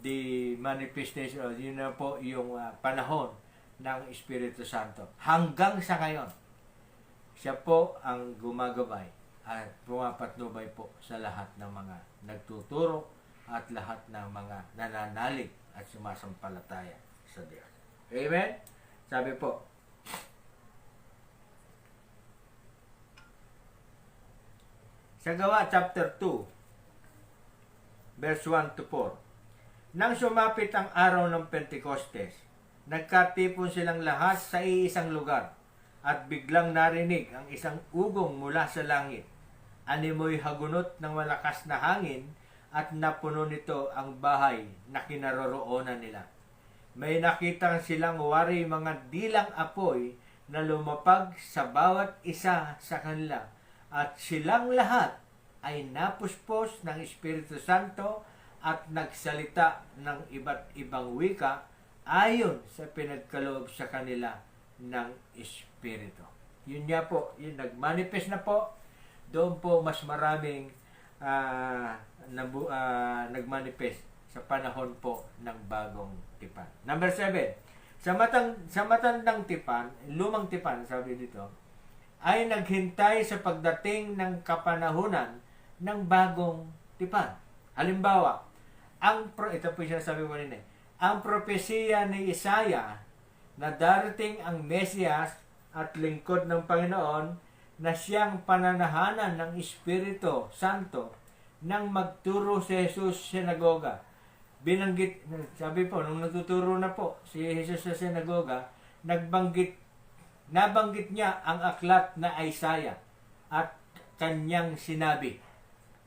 the manifestation, yun na po yung panahon ng Espiritu Santo. Hanggang sa ngayon, siya po ang gumagabay at pumapatnubay po sa lahat ng mga nagtuturo at lahat ng mga nananalig at sumasampalataya sa Diyos. Amen? Sabi po, sa Gawa chapter 2, verse 1 to 4, nang sumapit ang araw ng Pentecostes, nagkatipon silang lahat sa iisang lugar at biglang narinig ang isang ugong mula sa langit. Animoy hagunot ng malakas na hangin at napuno nito ang bahay na kinaroroonan nila. May nakitang silang wari mga dilang apoy na lumapag sa bawat isa sa kanila at silang lahat ay napuspos ng Espiritu Santo at nagsalita ng iba't ibang wika ayon sa pinagkaloob sa kanila ng Espiritu. Yun nga po, yun nagmanifest na po. Doon po mas maraming nagmanifest sa panahon po ng bagong tipan. Number 7, sa matandang tipan, lumang tipan, sabi dito, ay naghintay sa pagdating ng kapanahunan ng bagong tipan. Halimbawa, ito po yung sinasabi ko rin ang propesiya ni Isaiah na darating ang Mesiyas at lingkod ng Panginoon na siyang pananahanan ng Espiritu Santo nang magturo si Jesus sa sinagoga. Binanggit, sabi po, nung nagtuturo na po si Jesus sa sinagoga, nabanggit niya ang aklat na Isaiah at kanyang sinabi,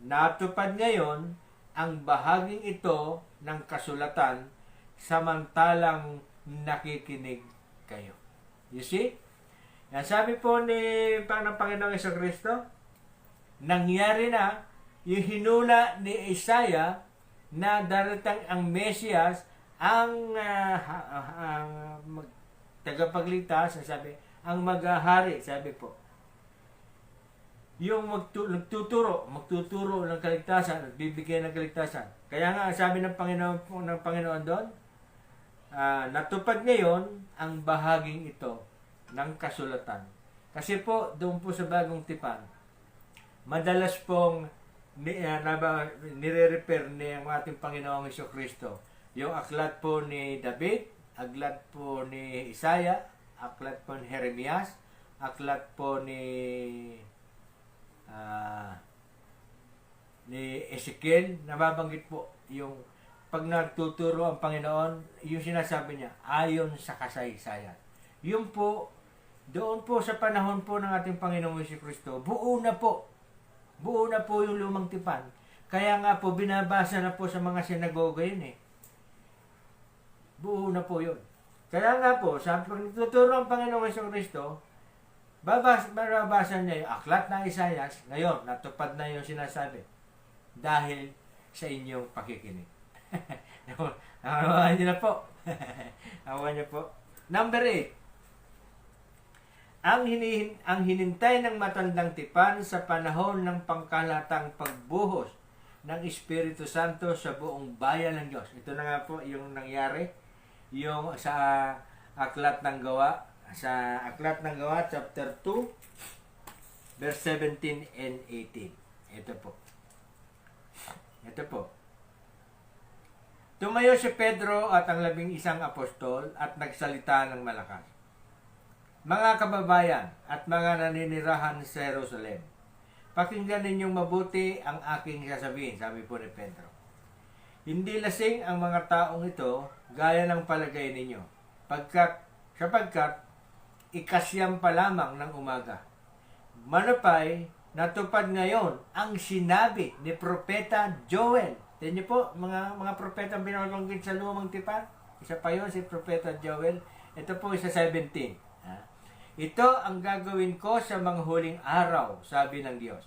natupad ngayon ang bahaging ito ng kasulatan samantalang nakikinig kayo. You see? Yan sabi po ng Panginoong Jesucristo, nangyari na yung hinula ni Isaiah na darating ang Mesiyas, ang tagapagligtas, sabi, ang maghahari, sabi po. Yung magtuturo ng kaligtasan at bibigyan ng kaligtasan. Kaya nga, sabi ng Panginoon doon, natupad ngayon ang bahaging ito ng kasulatan. Kasi po, doon po sa Bagong Tipan, madalas pong nire-repair ni ang ating Panginoong Jesucristo. Yung aklat po ni David, aklat po ni Isaiah, aklat po ni Jeremias, aklat po ni Ezekiel, nababanggit po yung pag nagtuturo ang Panginoon, yung sinasabi niya, ayon sa kasaysayan. Yung po, doon po sa panahon po ng ating Panginoong Jesucristo, buo na po yung Lumang Tipan. Kaya nga po, binabasa na po sa mga sinagoga yun eh. Buo na po yun. Kaya nga po, sa pag nagtuturo ang Panginoong Jesucristo, babasa niya yung aklat na Isaiah, ngayon, natupad na yung sinasabi. Dahil sa inyong pakikinig. Nakuha niyo na po. Nakuha niyo po. Number 8. Ang hinintay ng matandang tipan sa panahon ng pangkalatang pagbuhos ng Espiritu Santo sa buong bayan ng Diyos. Ito na nga po yung nangyari yung sa Aklat ng Gawa, chapter 2, verse 17 and 18. Ito po. Tumayo si Pedro at ang 11 apostol at nagsalita ng malakas. Mga kababayan at mga naninirahan sa Jerusalem, pakinggan ninyong mabuti ang aking sasabihin, sabi po ni Pedro. Hindi lasing ang mga taong ito gaya ng palagay ninyo, sapagkat ikasyam pa lamang ng umaga. Manapay, natupad ngayon ang sinabi ni Propeta Joel. Tignan niyo po, mga propeta ang binabanggit sa Lumang Tipan. Isa pa yun, si Propeta Joel. Ito po, isa 17. Ito ang gagawin ko sa mga huling araw, sabi ng Diyos.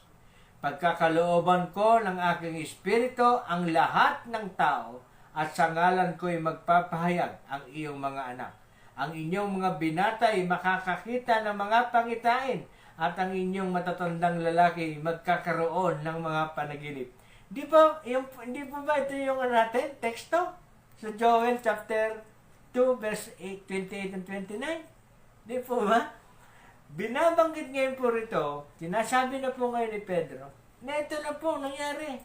Pagkakalooban ko ng aking espiritu ang lahat ng tao at sa ngalan ko'y magpapahayag ang iyong mga anak. Ang inyong mga binata ay makakakita ng mga pangitain at ang inyong matatandang lalaki magkakaroon ng mga panaginip. Hindi po ba ito yung natin, teksto? Sa Joel chapter 2 verse 28 and 29? Di po ba? Binabanggit ngayon po rito, sinasabi na po ngayon ni Pedro, na ito na po nangyari.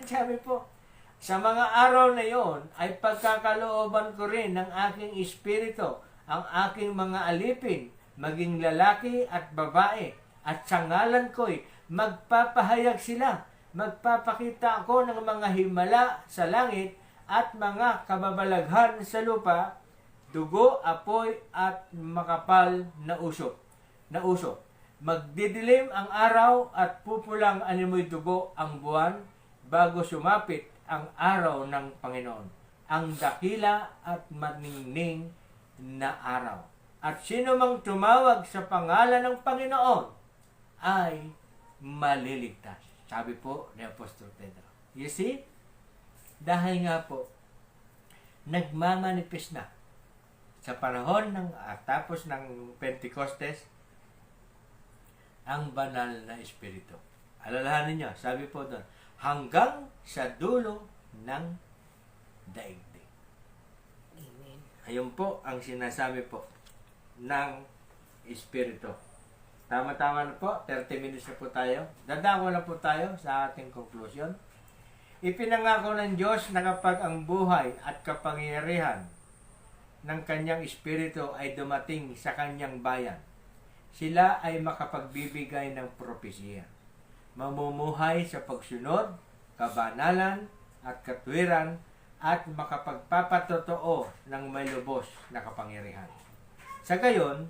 Sabi po, sa mga araw na yon ay pagkakalooban ko rin ng aking espiritu, ang aking mga alipin, maging lalaki at babae, at sa ngalan ko'y magpapahayag sila. Magpapakita ako ng mga himala sa langit at mga kababalaghan sa lupa, dugo, apoy at makapal na usok. Magdidilim ang araw at pupulang animoy dugo ang buwan bago sumapit ang araw ng Panginoon, ang dakila at maningning na araw. At sino mang tumawag sa pangalan ng Panginoon ay maliligtas. Sabi po ni Apostol Pedro. You see? Dahil nga po, nagmamanifest na sa panahon ng tapos ng Pentecostes ang banal na Espiritu. Alalahanin niyo, sabi po doon, hanggang sa dulo ng daigdig. Amen. Ayun po ang sinasabi po ng Espiritu. Tama-tama na po, 30 minutes na po tayo. Dadako na po tayo sa ating conclusion. Ipinangako ng Diyos na kapag ang buhay at kapangyarihan ng kanyang Espiritu ay dumating sa kanyang bayan, sila ay makapagbibigay ng propesya. Mamumuhay sa pagsunod, kabanalan at katwiran at makapagpapatotoo ng may lubos na kapangyarihan. Sa gayon,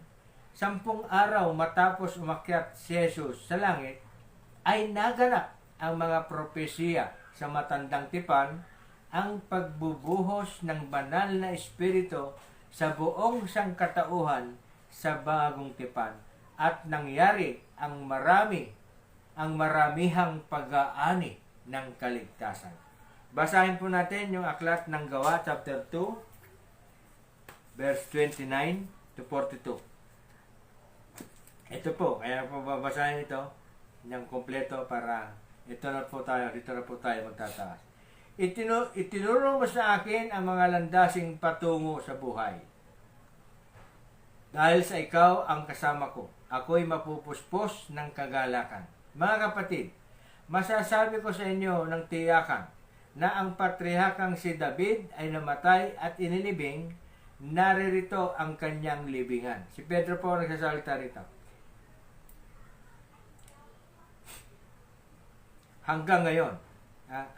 10 araw matapos umakyat si Jesus sa langit, ay naganap ang mga propesya sa matandang tipan, ang pagbubuhos ng banal na espiritu sa buong sangkatauhan sa bagong tipan, at nangyari ang maramihang pag-aani ng kaligtasan. Basahin po natin yung aklat ng Gawa, chapter 2, verse 29 to 42. Ito po, kaya po babasahin ito ng kompleto para dito na po tayo magtataas. Itinuro mo sa akin ang mga landasing patungo sa buhay. Dahil sa ikaw ang kasama ko, ako'y mapupuspos ng kagalakan. Mga kapatid, masasabi ko sa inyo ng tiyakan na ang patrihakang si David ay namatay at inilibing, naririto ang kanyang libingan. Si Pedro po nagsasalita rito. Hanggang ngayon.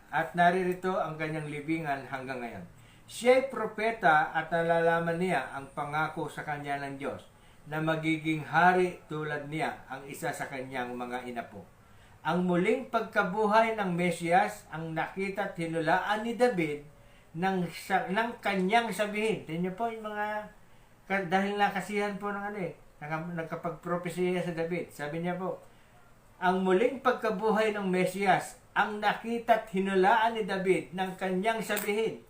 At naririto ang kanyang libingan hanggang ngayon. Siya'y propeta at nalalaman niya ang pangako sa kanya ng Diyos na magiging hari tulad niya ang isa sa kanyang mga inapo. Ang muling pagkabuhay ng Mesiyas ang nakita at hinulaan ni David ng kanyang sabihin. Tingnan niyo po yung mga, dahil nakasihan po ng nagkapagpropesiya sa David. Sabi niya po, ang muling pagkabuhay ng Mesiyas ang nakita at hinulaan ni David ng kanyang sabihin.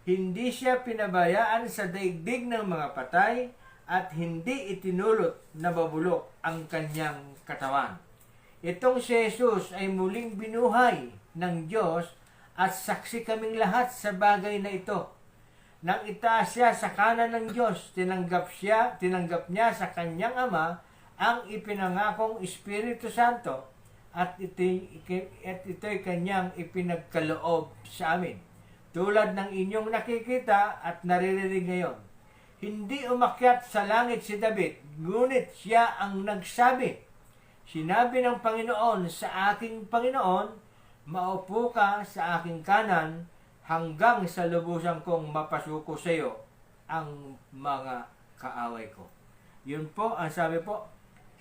Hindi siya pinabayaan sa daigdig ng mga patay at hindi itinulot na babulok ang kanyang katawan. Itong si Jesus ay muling binuhay ng Diyos at saksi kaming lahat sa bagay na ito. Nang itaas siya sa kanan ng Diyos, tinanggap niya sa kanyang Ama ang ipinangakong Espiritu Santo at ito'y kanyang ipinagkaloob sa amin. Tulad ng inyong nakikita at naririnig ngayon. Hindi umakyat sa langit si David, ngunit siya ang nagsabi. Sinabi ng Panginoon sa aking Panginoon, maupo ka sa aking kanan hanggang sa lubusan kong mapasuko sa iyo ang mga kaaway ko. Yun po ang sabi po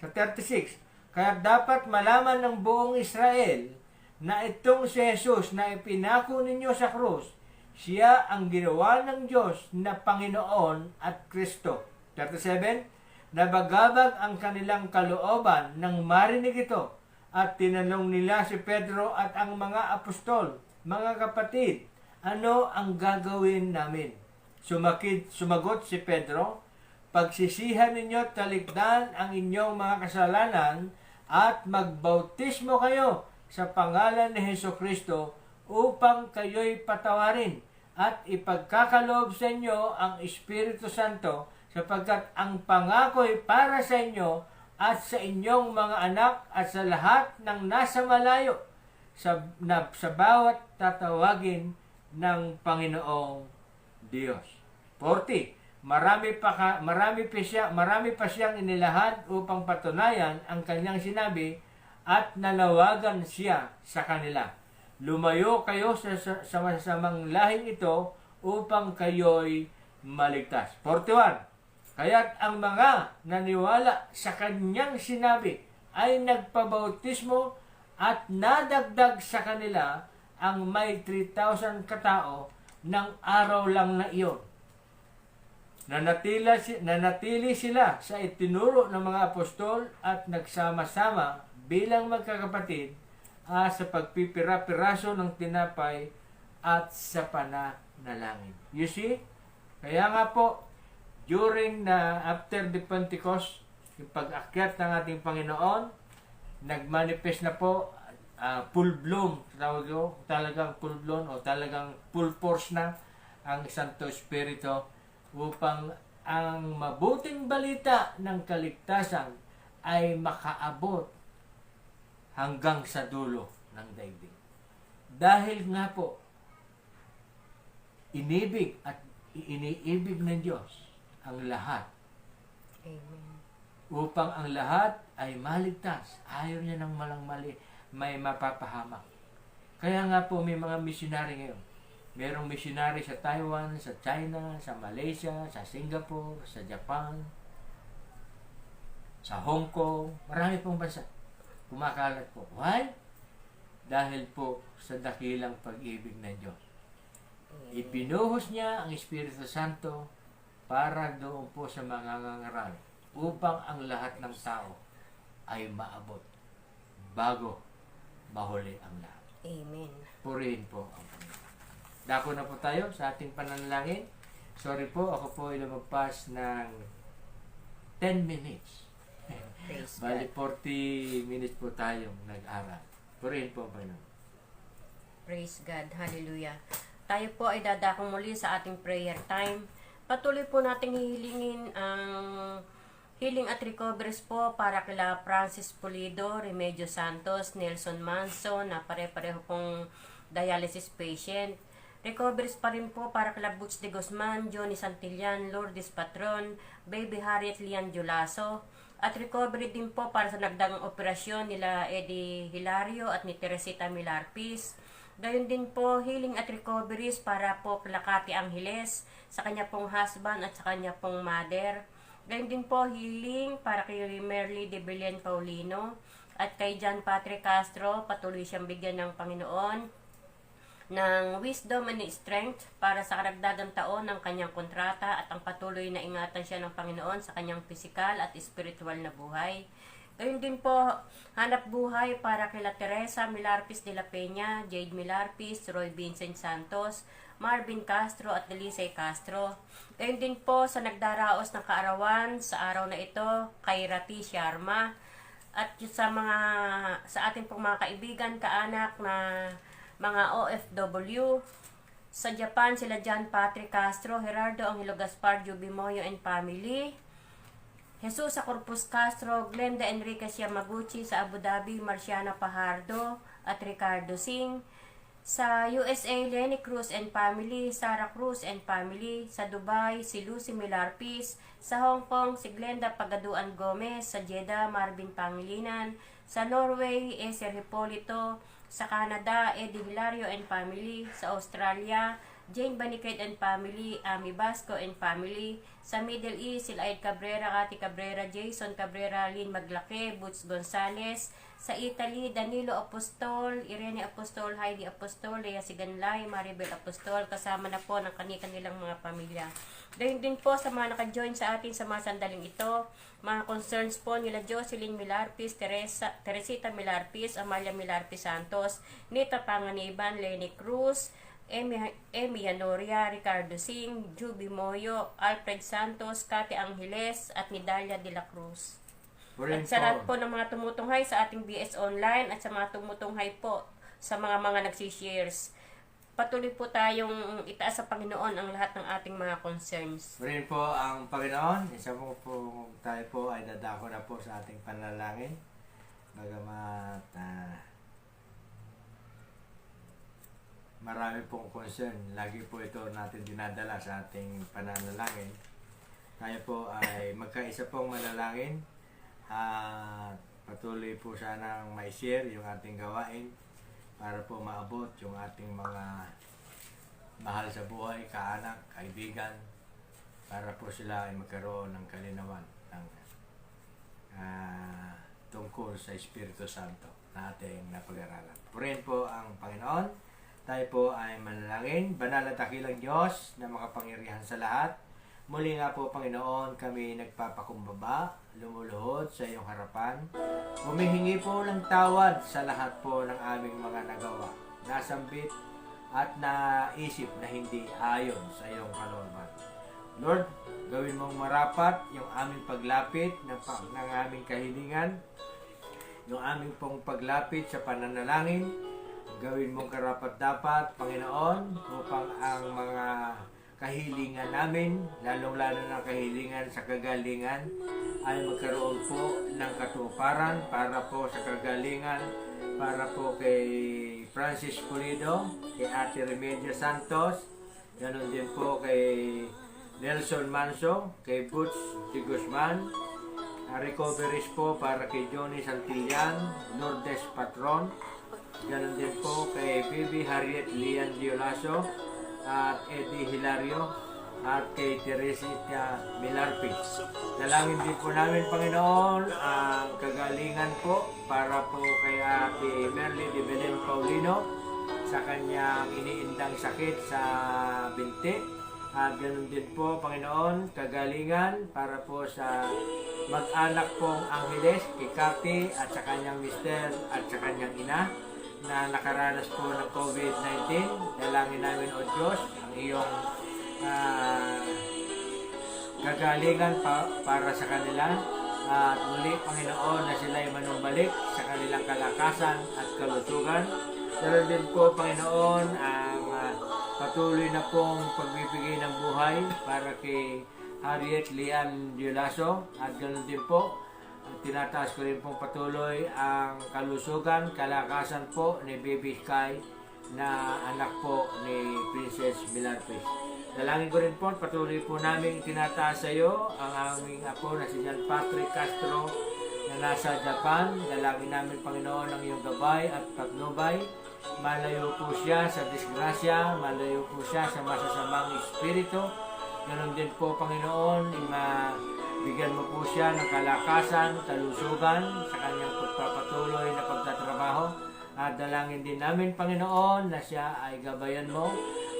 sa 36. Kaya dapat malaman ng buong Israel na itong si Jesus na ipinako ninyo sa krus, siya ang ginawa ng Diyos na Panginoon at Kristo. 37, nabagabag ang kanilang kalooban nang marinig ito at tinanong nila si Pedro at ang mga apostol, mga kapatid, ano ang gagawin namin? Sumagot si Pedro, pagsisihan ninyo talikdan ang inyong mga kasalanan at magbautismo kayo sa pangalan ni Hesukristo upang kayo'y patawarin at ipagkakaloob sa inyo ang Espiritu Santo sapagkat ang pangako'y para sa inyo at sa inyong mga anak at sa lahat ng nasa malayo sa bawat tatawagin ng Panginoong Diyos. 40. Marami pa siyang inilahad upang patunayan ang kanyang sinabi at nanawagan siya sa kanila. Lumayo kayo sa masasamang lahing ito upang kayo'y maligtas. 41. Kaya't ang mga naniwala sa kanyang sinabi ay nagpabautismo at nadagdag sa kanila ang may 3,000 katao ng araw lang na iyon. Nanatili sila sa itinuro ng mga apostol at nagsama-sama bilang magkakapatid sa pagpipira-piraso ng tinapay at sa pananalangin. You see? Kaya nga po, after the Pentecost, yung pag-akyat ng ating Panginoon, nagmanifest na po full bloom, talagang full bloom o talagang full force na ang Santo Espiritu upang ang mabuting balita ng kaligtasan ay makaabot hanggang sa dulo ng daigdig. Dahil nga po, iniibig ng Diyos ang lahat. Amen. upang ang lahat ay maligtas. Ayaw niya ng malang mali, may mapapahamak. Kaya nga po may mga missionary ngayon. Merong missionary sa Taiwan, sa China, sa Malaysia, sa Singapore, sa Japan, sa Hong Kong. Marami pong bansa. Kumakalat po. Why? Dahil po sa dakilang pag-ibig ng Diyos. Ibinuhos niya ang Espiritu Santo para doon po sa mga ngangaral upang ang lahat ng tao ay maabot bago mahuli ang lahat. Amen. Purihin po ang Panginoon. Dako na po tayo sa ating pananalangin. Sorry po, ako po ay lumagpas ng 10 minutes. Praise Bali, God. 40 minutes po tayong nag-aral. Purihin po ang Panginoon. Praise God. Hallelujah. Tayo po ay dadakong muli sa ating prayer time. Patuloy po nating hihilingin ang healing at recoveries po para kila Francis Pulido, Remedios Santos, Nelson Manso, na pare-pareho pong dialysis patient. Recoveries pa rin po para kila Butch de Guzman, Johnny Santillan, Lourdes Patron, Baby Harriet Lian Julaso. At recovery din po para sa nagdaang operasyon nila Eddie Hilario at ni Teresita Milarpis. Gayon din po, healing at recoveries para po kila Cathy Angeles, sa kanya pong husband at sa kanya pong mother. Gayon din po, healing para kay Merly de Belen Paulino at kay John Patrick Castro. Patuloy siyang bigyan ng Panginoon ng wisdom and strength para sa karagdagang taon ng kanyang kontrata at ang patuloy na ingatan siya ng Panginoon sa kanyang pisikal at spiritual na buhay. Gayon din po, hanap buhay para kila Teresa Milarpis de la Peña, Jade Milarpis, Roy Vincent Santos, Marvin Castro at Delisay Castro. Gayon din po sa nagdaraos ng kaarawan sa araw na ito kay Rati Sharma at sa ating pong mga kaibigan, kaanak na mga OFW. Sa Japan, sila John Patrick Castro, Gerardo Angelo Gaspar, Juby Moyo and family. Jesus sa Corpus Castro, Glenda Enriquez Yamaguchi. Sa Abu Dhabi, Marciana Pajardo at Ricardo Singh. Sa USA, Lenny Cruz and family, Sarah Cruz and family. Sa Dubai, si Lucy Milarpis. Sa Hong Kong, si Glenda Pagaduan Gomez. Sa Jeddah, Marvin Pangilinan. Sa Norway, Eser Hipolito. Sa Canada, Eddie Hilario and family. Sa Australia, Jane Banicret and family, Ami Basco and family. Sa Middle East, sila Ed Cabrera, Cathy Cabrera, Jason Cabrera, Lynn Maglake, Butch Gonzales. Sa Italy, Danilo Apostol, Irene Apostol, Heidi Apostol, Lea Siganlay, Maribel Apostol, kasama na po ng kanilang mga pamilya. Dahil din po sa mga naka-join sa atin sa mga sandaling ito, mga concerns po nila Jocelyn Milarpis, Teresita Milarpis, Amalia Milarpis Santos, Nita Panganiban, Lenny Cruz, Emi Hanoria, Ricardo Singh, Juby Moyo, Alfred Santos, Cathy Angeles, at Nidalia de la Cruz. At sa lahat po ng mga tumutunghay sa ating BS Online at sa mga tumutunghay po sa mga nagsishares, patuloy po tayong itaas sa Panginoon ang lahat ng ating mga concerns. Purihin po ang Panginoon. Isa po tayo po ay dadako na po sa ating panalangin. Bagamat marami pong concern. Lagi po ito natin dinadala sa ating pananalangin. Tayo po ay magkaisa pong manalangin. At patuloy po sanang ma-share yung ating gawain para po maabot yung ating mga mahal sa buhay, kaanak, kaibigan, para po sila ay magkaroon ng kalinawan ng tungkol sa Espiritu Santo na ating napag-aralan. Purihin po ang Panginoon. Tayo po ay manalangin. Banal at dakilang Diyos na makapangyarihan sa lahat, muli nga po, Panginoon, kami nagpapakumbaba, lumuluhod sa iyong harapan. Humihingi po ng tawad sa lahat po ng aming mga nagawa, nasambit at naisip na hindi ayon sa iyong kalooban. Lord, gawin mong marapat yung aming paglapit ng aming kahilingan, yung aming pong paglapit sa pananalangin. Gawin mong karapat-dapat, Panginoon, upang ang mga kahilingan namin, lalong-lalo na kahilingan sa kagalingan, ay magkaroon po ng katuparan para po sa kagalingan, para po kay Francis Pulido, kay Ate Remedios Santos, ganoon din po kay Nelson Manso, kay Butch de Guzman, recoveries po para kay Johnny Santillan, Lourdes Patron, ganun din po kay Bibi Harriet Lian Diolaso, at Eddie Hilario, at kay Teresita Milarpis. Dalangin din po namin, Panginoon, ang kagalingan po para po kay Ate Merly de Belen Paulino sa kanyang iniindang sakit sa binti. At ganun din po, Panginoon, kagalingan para po sa mag-anak pong Angeles, kay Cathy at sa kanyang mister at sa kanyang ina na nakaranas po ng COVID-19. Dalangin namin, O Diyos, ang iyong kagalingan para sa kanila. At muli, Panginoon, na sila ay manumbalik sa kanilang kalakasan at kalusugan. Pero din po, Panginoon, ang patuloy na pong pagbibigay ng buhay para kay Harriet Lian Diolaso. At ganoon din po, tinataas ko rin pong patuloy ang kalusugan, kalakasan po ni Baby Sky na anak po ni Princess Milarpis. Dalangin ko rin po, patuloy po namin tinataas sa iyo ang aming apo na si John Patrick Castro na nasa Japan. Dalangin namin, Panginoon, ang iyong gabay at patnubay. Malayo po siya sa disgrasya, malayo po siya sa masasamang espiritu. Ganon din po, Panginoon, bigyan mo po siya ng kalakasan, kalusugan sa kanyang pagpapatuloy na pagtatrabaho. At dalangin din namin, Panginoon, na siya ay gabayan mo,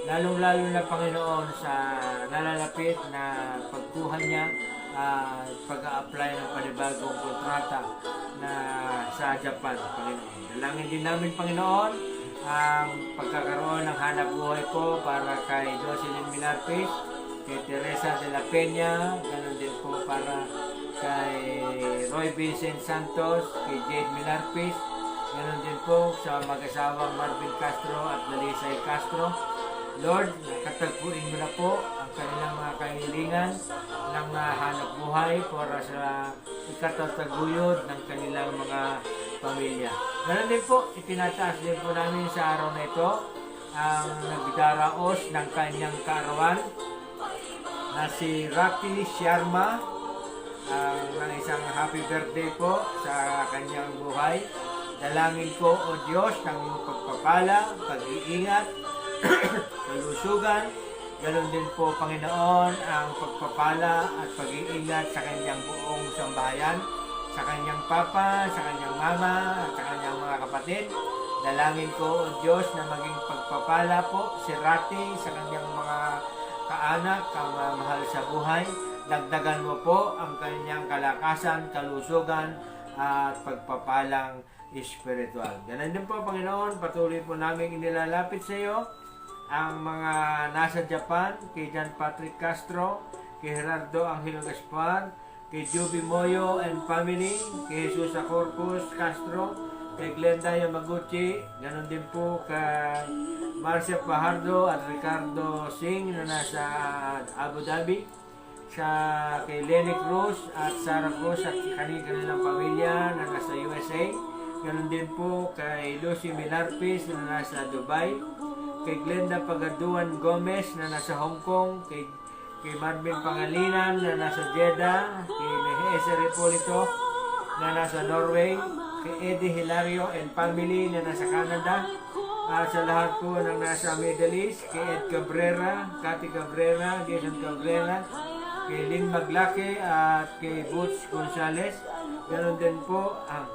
lalong-lalo na, Panginoon, sa nalalapit na pagkuha niya, pag-a-apply ng panibagong kontrata na sa Japan, Panginoon. Dalangin din namin, Panginoon, ang pagkakaroon ng hanap buhay po para kay Jocelyn Milarpis, kay Teresa de la Peña, ganun din po para kay Roy Vincent Santos, kay Jade Milarpis, ganun din po sa mag-asawang Marvin Castro at Dalisay Castro. Lord, katagpuin mo na po ang kanilang mga kahilingan ng hanap buhay para sa ikatataguyod ng kanilang mga pamilya. Ganon din po, itinataas din po namin sa araw na ito ang nagdaraos ng kanyang kaarawan na si Rocky Sharma, ng isang happy birthday po sa kanyang buhay. Dalangin ko, O Diyos, ng iyong pagpapala, pag-iingat, kalusugan. Ganon din po, Panginoon, ang pagpapala at pag-iingat sa kanyang buong sambahayan, sa kanyang papa, sa kanyang mama, at sa kanyang mga kapatid. Dalangin ko, O Diyos, na maging pagpapala po si Rati sa kanyang mga kaanak, ang mahal sa buhay. Dagdagan mo po ang kanyang kalakasan, kalusugan, at pagpapalang espiritual. Ganun din po, Panginoon, patuloy po namin inilalapit sa iyo ang mga nasa Japan, kay John Patrick Castro, kay Gerardo Angelo Gaspar, kay Juby Moyo and family, kay Jesus Corpus Castro, kay Glenda Yamaguchi, ganun din po kay Marcia Fajardo at Ricardo Singh na nasa Abu Dhabi, kay Lenny Cruz at Sarah Cruz at kanilang pamilya na nasa USA, ganun din po kay Lucy Milarpis na nasa Dubai, kay Glenda Pagaduan Gomez na nasa Hong Kong, kay Marvin Pangalinan na nasa Jeddah, kay Mejese Repolito na nasa Norway, kay Eddie Hilario and family na nasa Canada, sa lahat po ng nasa Middle East, kay Ed Cabrera, Cathy Cabrera, Jason Cabrera, kay Lynn Maglake at kay Butch Gonzales. Ganon din po ang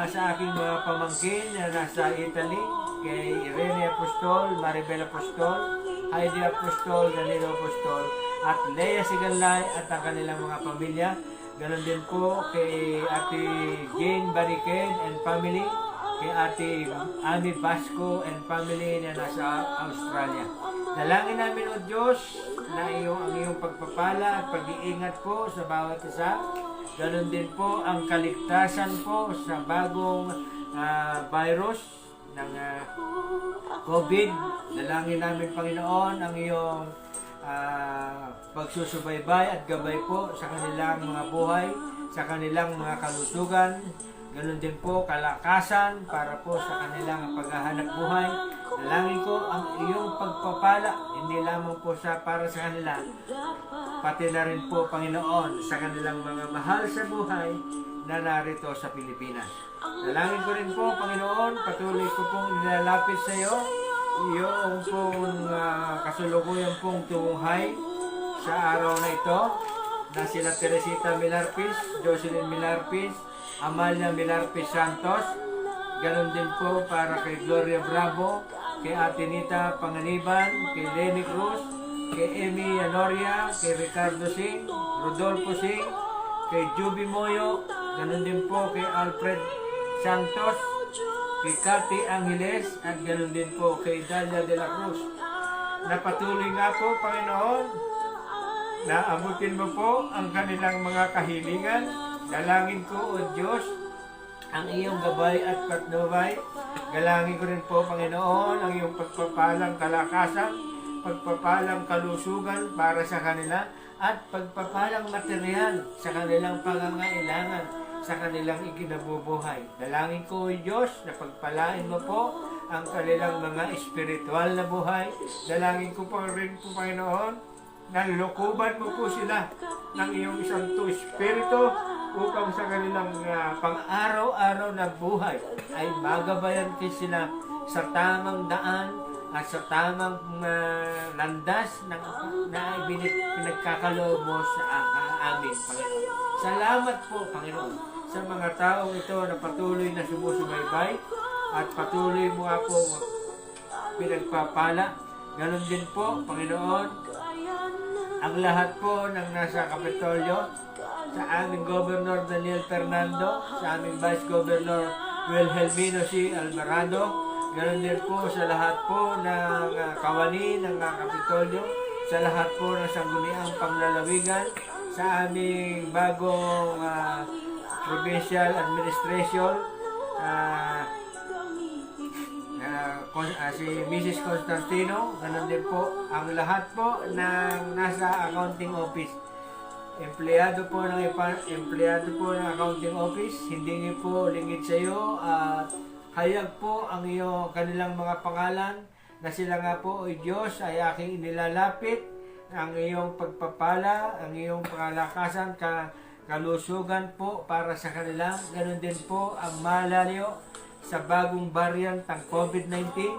sa aking mga pamangkin na nasa Italy, kay Irene Apostol, Maribel Apostol, Heidi Apostol, Danilo Apostol, at Lea Sigalay at ang kanilang mga pamilya. Ganon din po kay Ate Jane Barricade and family, kay Ate Ami Basco and family na nasa Australia. Dalangin namin, O Diyos, na ang iyong pagpapala at pag-iingat po sa bawat isa. Ganon din po ang kaligtasan po sa bagong virus ng COVID. Dalangin namin, Panginoon, ang iyong pagsusubaybay at gabay po sa kanilang mga buhay, sa kanilang mga kalusugan. Ganon din po kalakasan para po sa kanilang paghahanap buhay. Dalangin ko ang iyong pagpapala, hindi lamang po para sa kanila, pati na rin po, Panginoon, sa kanilang mga mahal sa buhay na narito sa Pilipinas. Dalangin ko rin po, Panginoon, patuloy ko pong nilalapit sa iyo yung pong kasulukuyang pong tumuhay sa araw na ito na sila Teresita Milarpis, Jocelyn Milarpis, Amalia Milarpis Santos, ganon din po para kay Gloria Bravo, kay Ate Nita Panganiban, kay Lenny Cruz, kay Amy Anoria, kay Ricardo Singh, Rodolfo Singh, kay Juby Moyo, ganon din po kay Alfred Santos, kay Cathy Angeles, at ganon din po kay Dalia de la Cruz. Napatuloy nga po, Panginoon, na abutin mo po ang kanilang mga kahilingan. Dalangin ko, O Diyos, ang iyong gabay at patnubay. Dalangin ko rin po, Panginoon, ang iyong pagpapalang kalakasan, pagpapalang kalusugan para sa kanila, at pagpapalang material sa kanilang pangangailangan, sa kanilang ikinabubuhay. Dalangin ko, O Diyos, na pagpalain mo po ang kanilang mga espiritual na buhay. Dalangin ko po rin po, Panginoon, na lukuban mo po sila ng iyong Santo Espiritu upang sa kanilang pang-araw-araw na buhay ay magabayan sila sa tamang daan at sa tamang landas na pinagkakaloob mo sa amin, Panginoon. Salamat po, Panginoon, sa mga taong ito na patuloy na sumusubaybay at patuloy mo nga po pinagpapala. Ganon din po, Panginoon, ang lahat po ng nasa Kapitolyo, sa aming Governor Daniel Fernando, sa aming Vice Governor Wilhelmino C. Alvarado, ganoon din po sa lahat po ng kawani ng Kapitolyo, sa lahat po ng sangguniang panglalawigan, sa aming bagong provincial administration, si Mrs. Constantino, ganoon din po ang lahat po ng nasa accounting office. Empleyado po ng accounting office, hindi po lingid sa iyo at hayag po ang iyo kanilang mga pangalan na sila nga po, O Diyos, ay aking inilalapit ang iyong pagpapala, ang iyong pangalakasan, kalusugan po para sa kanila. Ganon din po ang malayo sa bagong variant ng COVID-19.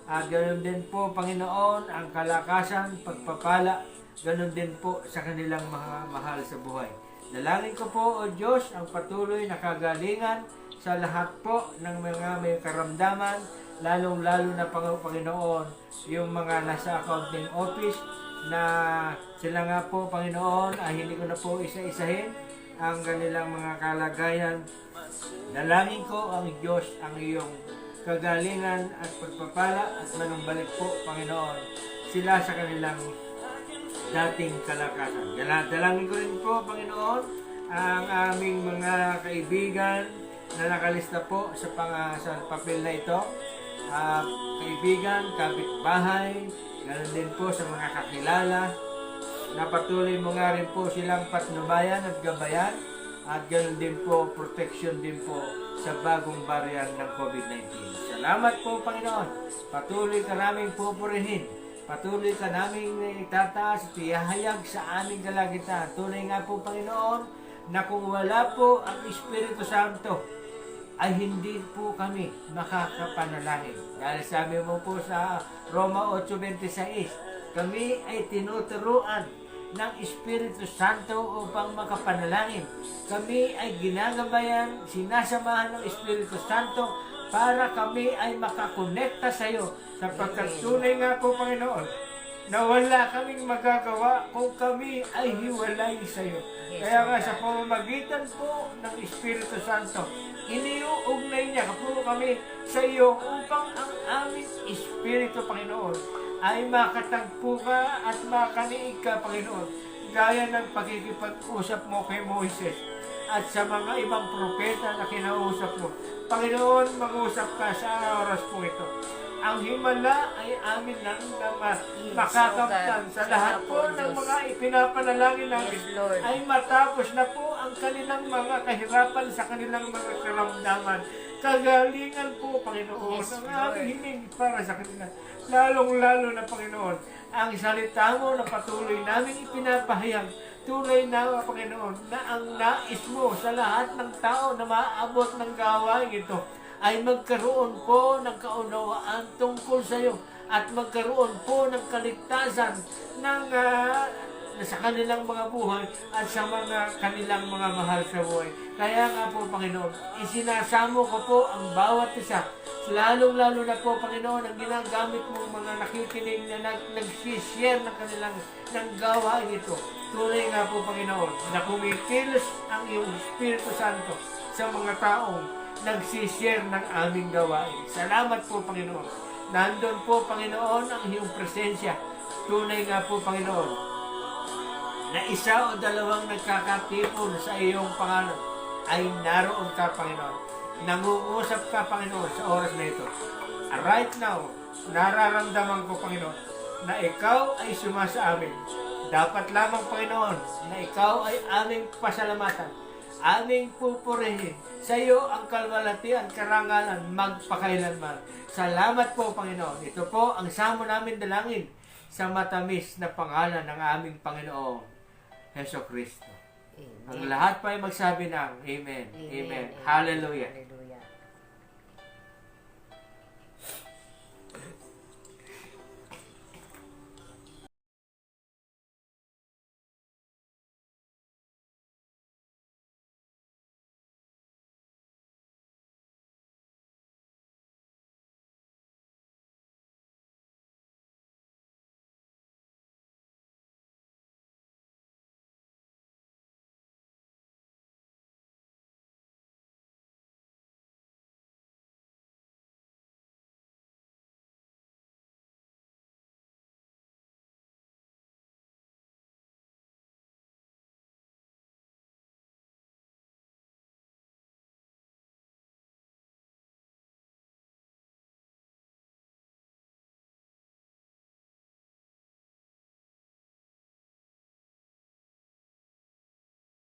At ganon din po, Panginoon, ang kalakasan, pagpapala, ganon din po sa kanilang mga mahal sa buhay. Dalangin ko po, O Diyos, ang patuloy na kagalingan sa lahat po ng mga may karamdaman, lalong-lalo na, Panginoon, yung mga nasa accounting office na sila nga po, Panginoon, ay hindi ko na po isa-isahin ang kanilang mga kalagayan. Dalangin ko ang Diyos, ang iyong kagalingan at pagpapala at manumbalik po, Panginoon, sila sa kanilang dating kalakasan. Dalangin ko rin po, Panginoon, ang aming mga kaibigan na nakalista po sa papel na ito. Kaibigan, kapitbahay, ganoon din po sa mga kakilala, na patuloy mo nga rin po silang patnubayan at gabayan, at ganoon din po, protection din po sa bagong variant ng COVID-19. Salamat po, Panginoon. Patuloy ka naming pupurihin. Patuloy ka naming itataas at ihahayag sa aming kalagitnaan. Tunay nga po, Panginoon, na kung wala po ang Espiritu Santo, ay hindi po kami makakapanalangin. Dahil sabi mo po sa Roma 8:26, kami ay tinuturuan ng Espiritu Santo upang makapanalangin. Kami ay ginagabayan, sinasamahan ng Espiritu Santo para kami ay makakonekta sa iyo. Sapagkat tunay nga po, Panginoon, na wala kaming magagawa kung kami ay hiwalay sa iyo. Kaya nga sa pamamagitan po ng Espiritu Santo, iniuugnay niya po kami sa iyo upang ang aming Espiritu, Panginoon, ay makatagpo ka at makaniig ka, Panginoon, gaya ng pagkikipag-usap mo kay Moises at sa mga ibang propeta na kinausap mo. Panginoon, mag-usap ka sa oras po ito. Ang himala ay amin nang makakamtan sa lahat po ng mga ipinapanalangin namin ay matapos na po ang kanilang mga kahirapan sa kanilang mga karamdaman. Kagalingan po, Panginoon, ang aming hiling para sa kanila. Lalong-lalo na, Panginoon, ang salita mo na patuloy namin ipinapahayag. Tunay na, Panginoon, na ang nais mo sa lahat ng tao na maaabot ng gawain ito ay magkaroon po ng kaunawaan tungkol sa iyo at magkaroon po ng kaligtasan ng sa kanilang mga buhay at sa mga kanilang mga mahal sa buhay. Kaya nga po, Panginoon, isinasamo ko po ang bawat isa. Lalong-lalo na po, Panginoon, ang ginagamit mong mga nakikinig na nag-share ng kanilang ng gawain ito. Tunay nga po, Panginoon, na kumikilos ang iyong Espiritu Santo sa mga taong nagsishare ng aming gawain. Salamat po, Panginoon. Nandun po, Panginoon, ang iyong presensya. Tunay nga po, Panginoon, na isa o dalawang nagkakatipon sa iyong pangalan ay naroon ka, Panginoon. Nangungusap ka, Panginoon, sa oras na ito. Right now, nararamdaman ko, Panginoon, na ikaw ay sumasa amin. Dapat lamang, Panginoon, na ikaw ay aming pasalamatan, aming pupurihin. Sa iyo ang kalwalhatian, karangalan, magpakailanman. Salamat po, Panginoon. Ito po ang samo namin dalangin sa matamis na pangalan ng aming Panginoon, Hesus Kristo. Amen. Ang lahat pa ay magsabi ng Amen. Amen. Hallelujah. Hallelujah.